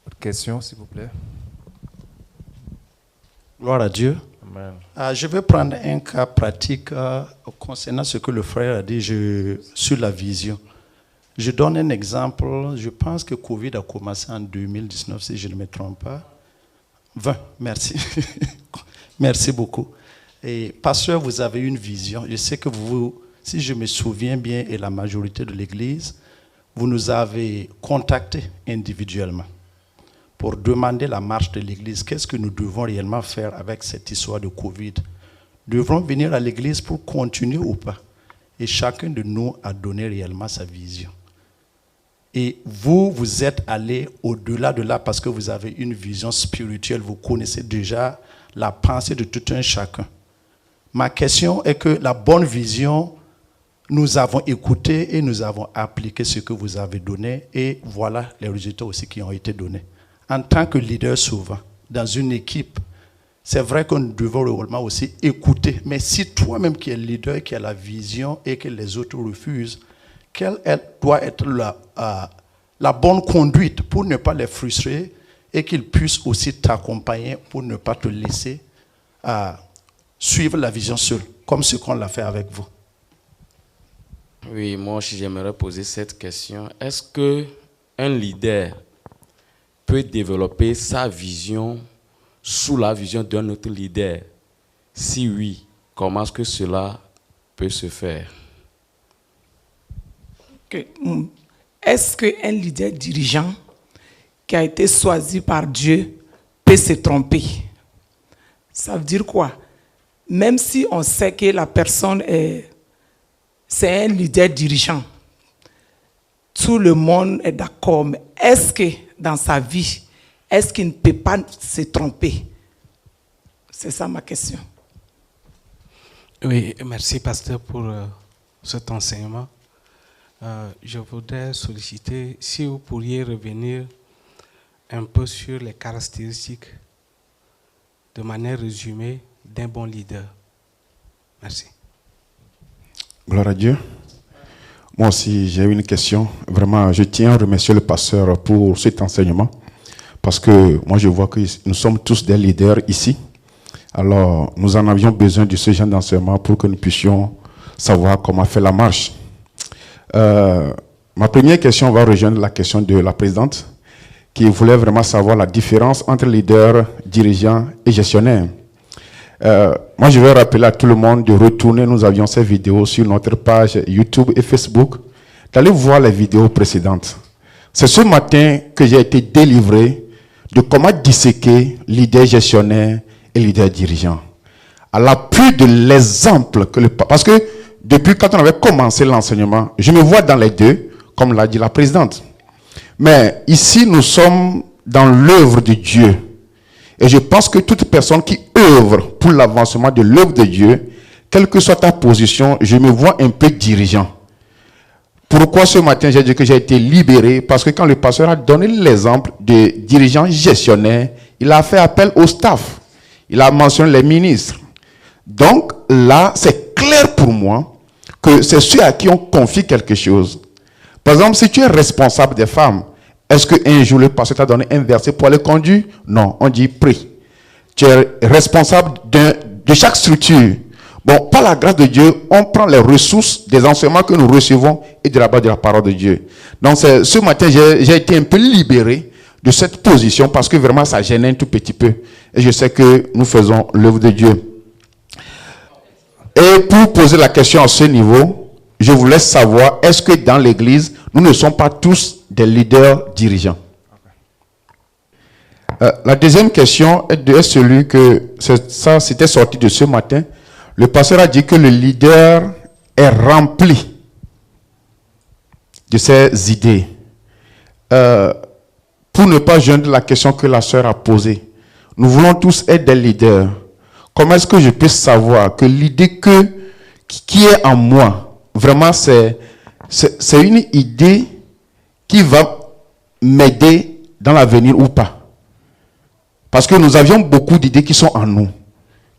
Autre question, s'il vous plaît. Gloire à Dieu. Amen. Je vais prendre un cas pratique concernant ce que le frère a dit sur la vision. Je donne un exemple. Je pense que Covid a commencé en 2019, si je ne me trompe pas. 20, merci. Merci beaucoup. Et pasteur, vous avez une vision. Je sais que vous, si je me souviens bien, et la majorité de l'Église, vous nous avez contactés individuellement pour demander la marche de l'Église. Qu'est-ce que nous devons réellement faire avec cette histoire de Covid? Devrons venir à l'Église pour continuer ou pas? Et chacun de nous a donné réellement sa vision. Et vous, vous êtes allé au-delà de là parce que vous avez une vision spirituelle. Vous connaissez déjà la pensée de tout un chacun. Ma question est que la bonne vision, nous avons écouté et nous avons appliqué ce que vous avez donné. Et voilà les résultats aussi qui ont été donnés. En tant que leader souvent, dans une équipe, c'est vrai que nous devons réellement aussi écouter. Mais si toi-même qui es leader, qui as la vision et que les autres refusent, quelle doit être la bonne conduite pour ne pas les frustrer et qu'ils puissent aussi t'accompagner pour ne pas te laisser suivre la vision seule, comme ce qu'on l'a fait avec vous? Oui, moi aussi j'aimerais poser cette question. Est-ce qu'un leader peut développer sa vision sous la vision d'un autre leader? Si oui, comment est-ce que cela peut se faire? Est-ce qu'un leader dirigeant qui a été choisi par Dieu peut se tromper? Ça veut dire quoi? Même si on sait que la personne c'est un leader dirigeant, tout le monde est d'accord, mais est-ce que dans sa vie, est-ce qu'il ne peut pas se tromper? C'est ça ma question. Oui, merci pasteur pour cet enseignement. Je voudrais solliciter si vous pourriez revenir un peu sur les caractéristiques de manière résumée d'un bon leader. Merci. Gloire à Dieu. Moi aussi, j'ai une question. Vraiment, je tiens à remercier le pasteur pour cet enseignement. Parce que moi, je vois que nous sommes tous des leaders ici. Alors, nous en avions besoin de ce genre d'enseignement pour que nous puissions savoir comment faire la marche. Ma première question va rejoindre la question de la présidente qui voulait vraiment savoir la différence entre leader, dirigeant et gestionnaire. Moi, je vais rappeler à tout le monde de retourner. Nous avions ces vidéos sur notre page YouTube et Facebook. D'aller voir les vidéos précédentes. C'est ce matin que j'ai été délivré de comment disséquer leader gestionnaire et leader dirigeant. À l'appui de l'exemple que parce que depuis quand on avait commencé l'enseignement, je me vois dans les deux, comme l'a dit la présidente. Mais ici, nous sommes dans l'œuvre de Dieu. Et je pense que toute personne qui œuvre pour l'avancement de l'œuvre de Dieu, quelle que soit ta position, je me vois un peu dirigeant. Pourquoi ce matin j'ai dit que j'ai été libéré? Parce que quand le pasteur a donné l'exemple de dirigeant gestionnaire, il a fait appel au staff. Il a mentionné les ministres. Donc là, c'est clair pour moi que c'est ceux à qui on confie quelque chose. Par exemple, si tu es responsable des femmes, est-ce qu'un jour le pasteur t'a donné un verset pour aller conduire? Non, on dit prie. Tu es responsable de chaque structure. Bon, par la grâce de Dieu, on prend les ressources des enseignements que nous recevons et de la base de la parole de Dieu. Donc ce matin, j'ai été un peu libéré de cette position parce que vraiment ça gênait un tout petit peu. Et je sais que nous faisons l'œuvre de Dieu. Et pour poser la question à ce niveau, je voulais savoir, est-ce que dans l'Église, nous ne sommes pas tous des leaders dirigeants? La deuxième question est celui que, ça c'était sorti de ce matin. Le pasteur a dit que le leader est rempli de ses idées. Pour ne pas joindre la question que la sœur a posée, nous voulons tous être des leaders. Comment est-ce que je peux savoir que l'idée qui est en moi, vraiment c'est une idée qui va m'aider dans l'avenir ou pas. Parce que nous avions beaucoup d'idées qui sont en nous,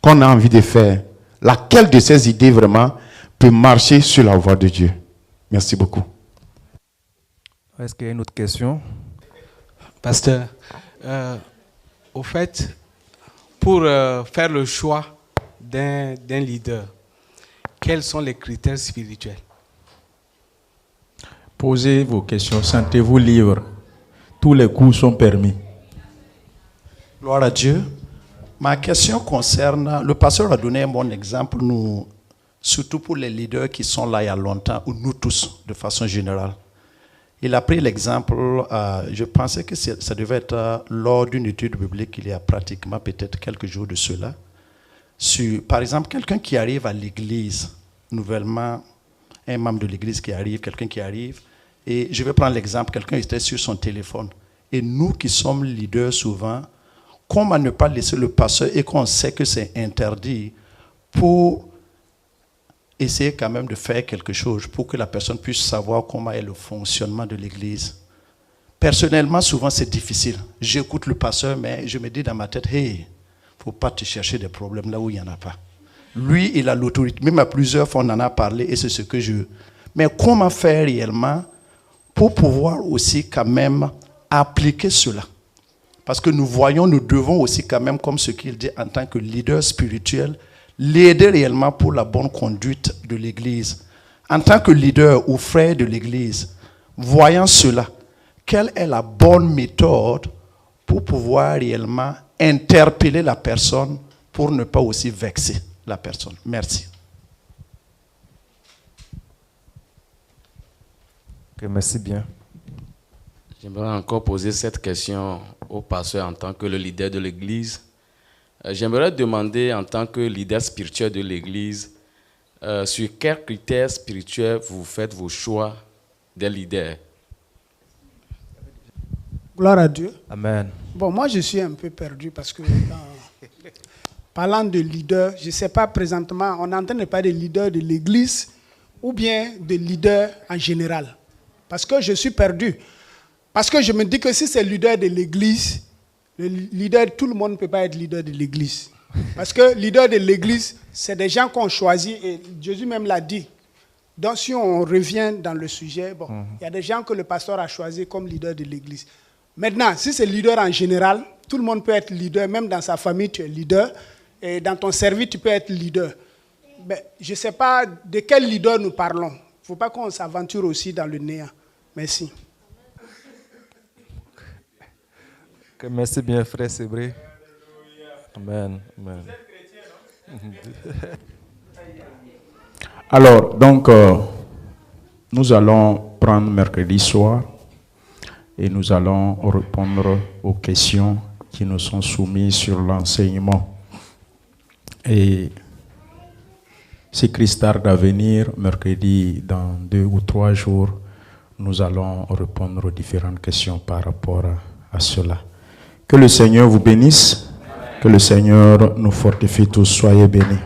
qu'on a envie de faire. Laquelle de ces idées vraiment peut marcher sur la voie de Dieu? Merci beaucoup. Est-ce qu'il y a une autre question? Pasteur, au fait, pour faire le choix d'un leader, quels sont les critères spirituels? Posez vos questions, sentez-vous libre. Tous les coups sont permis. Gloire à Dieu. Ma question concerne, le pasteur a donné un bon exemple, nous, surtout pour les leaders qui sont là il y a longtemps, ou nous tous, de façon générale. Il a pris l'exemple, je pensais que ça devait être lors d'une étude biblique, il y a pratiquement peut-être quelques jours de cela, sur, par exemple, quelqu'un qui arrive à l'église, nouvellement, un membre de l'église qui arrive, quelqu'un qui arrive, et je vais prendre l'exemple, quelqu'un était sur son téléphone. Et nous qui sommes leaders souvent, comment ne pas laisser le pasteur et qu'on sait que c'est interdit pour essayer quand même de faire quelque chose pour que la personne puisse savoir comment est le fonctionnement de l'église. Personnellement, souvent c'est difficile. J'écoute le pasteur, mais je me dis dans ma tête, hey, faut pas te chercher des problèmes là où il n'y en a pas. Lui, il a l'autorité. Même à plusieurs fois, on en a parlé et c'est ce que je... Mais comment faire réellement pour pouvoir aussi quand même appliquer cela? Parce que nous voyons, nous devons aussi quand même, comme ce qu'il dit en tant que leader spirituel, l'aider réellement pour la bonne conduite de l'Église. En tant que leader ou frère de l'Église, voyant cela, quelle est la bonne méthode pour pouvoir réellement interpeller la personne pour ne pas aussi vexer la personne? Merci. Ok, merci bien. J'aimerais encore poser cette question au pasteur en tant que le leader de l'Église. J'aimerais demander en tant que leader spirituel de l'Église, sur quels critères spirituels vous faites vos choix des leaders? Gloire à Dieu. Amen. Bon, moi je suis un peu perdu parce que parlant de leader, je ne sais pas présentement, on est en train de parler de leader de l'Église ou bien de leader en général. Parce que je suis perdu. Parce que je me dis que si c'est leader de l'Église, le leader, tout le monde ne peut pas être leader de l'Église. Parce que leader de l'Église, c'est des gens qu'on choisit, et Jésus même l'a dit. Donc si on revient dans le sujet, bon, il y a des gens que le pasteur a choisi comme leader de l'Église. Maintenant, si c'est leader en général, tout le monde peut être leader, même dans sa famille, tu es leader, et dans ton service, tu peux être leader. Mais je ne sais pas de quel leader nous parlons. Il ne faut pas qu'on s'aventure aussi dans le néant. Merci. Okay, merci bien, frère Sébré. Amen. Amen. Alors, donc, nous allons prendre mercredi soir et nous allons répondre aux questions qui nous sont soumises sur l'enseignement. Et si Christ tarde à venir, mercredi, dans 2 ou 3 jours, nous allons répondre aux différentes questions par rapport à cela. Que le Seigneur vous bénisse, que le Seigneur nous fortifie tous. Soyez bénis.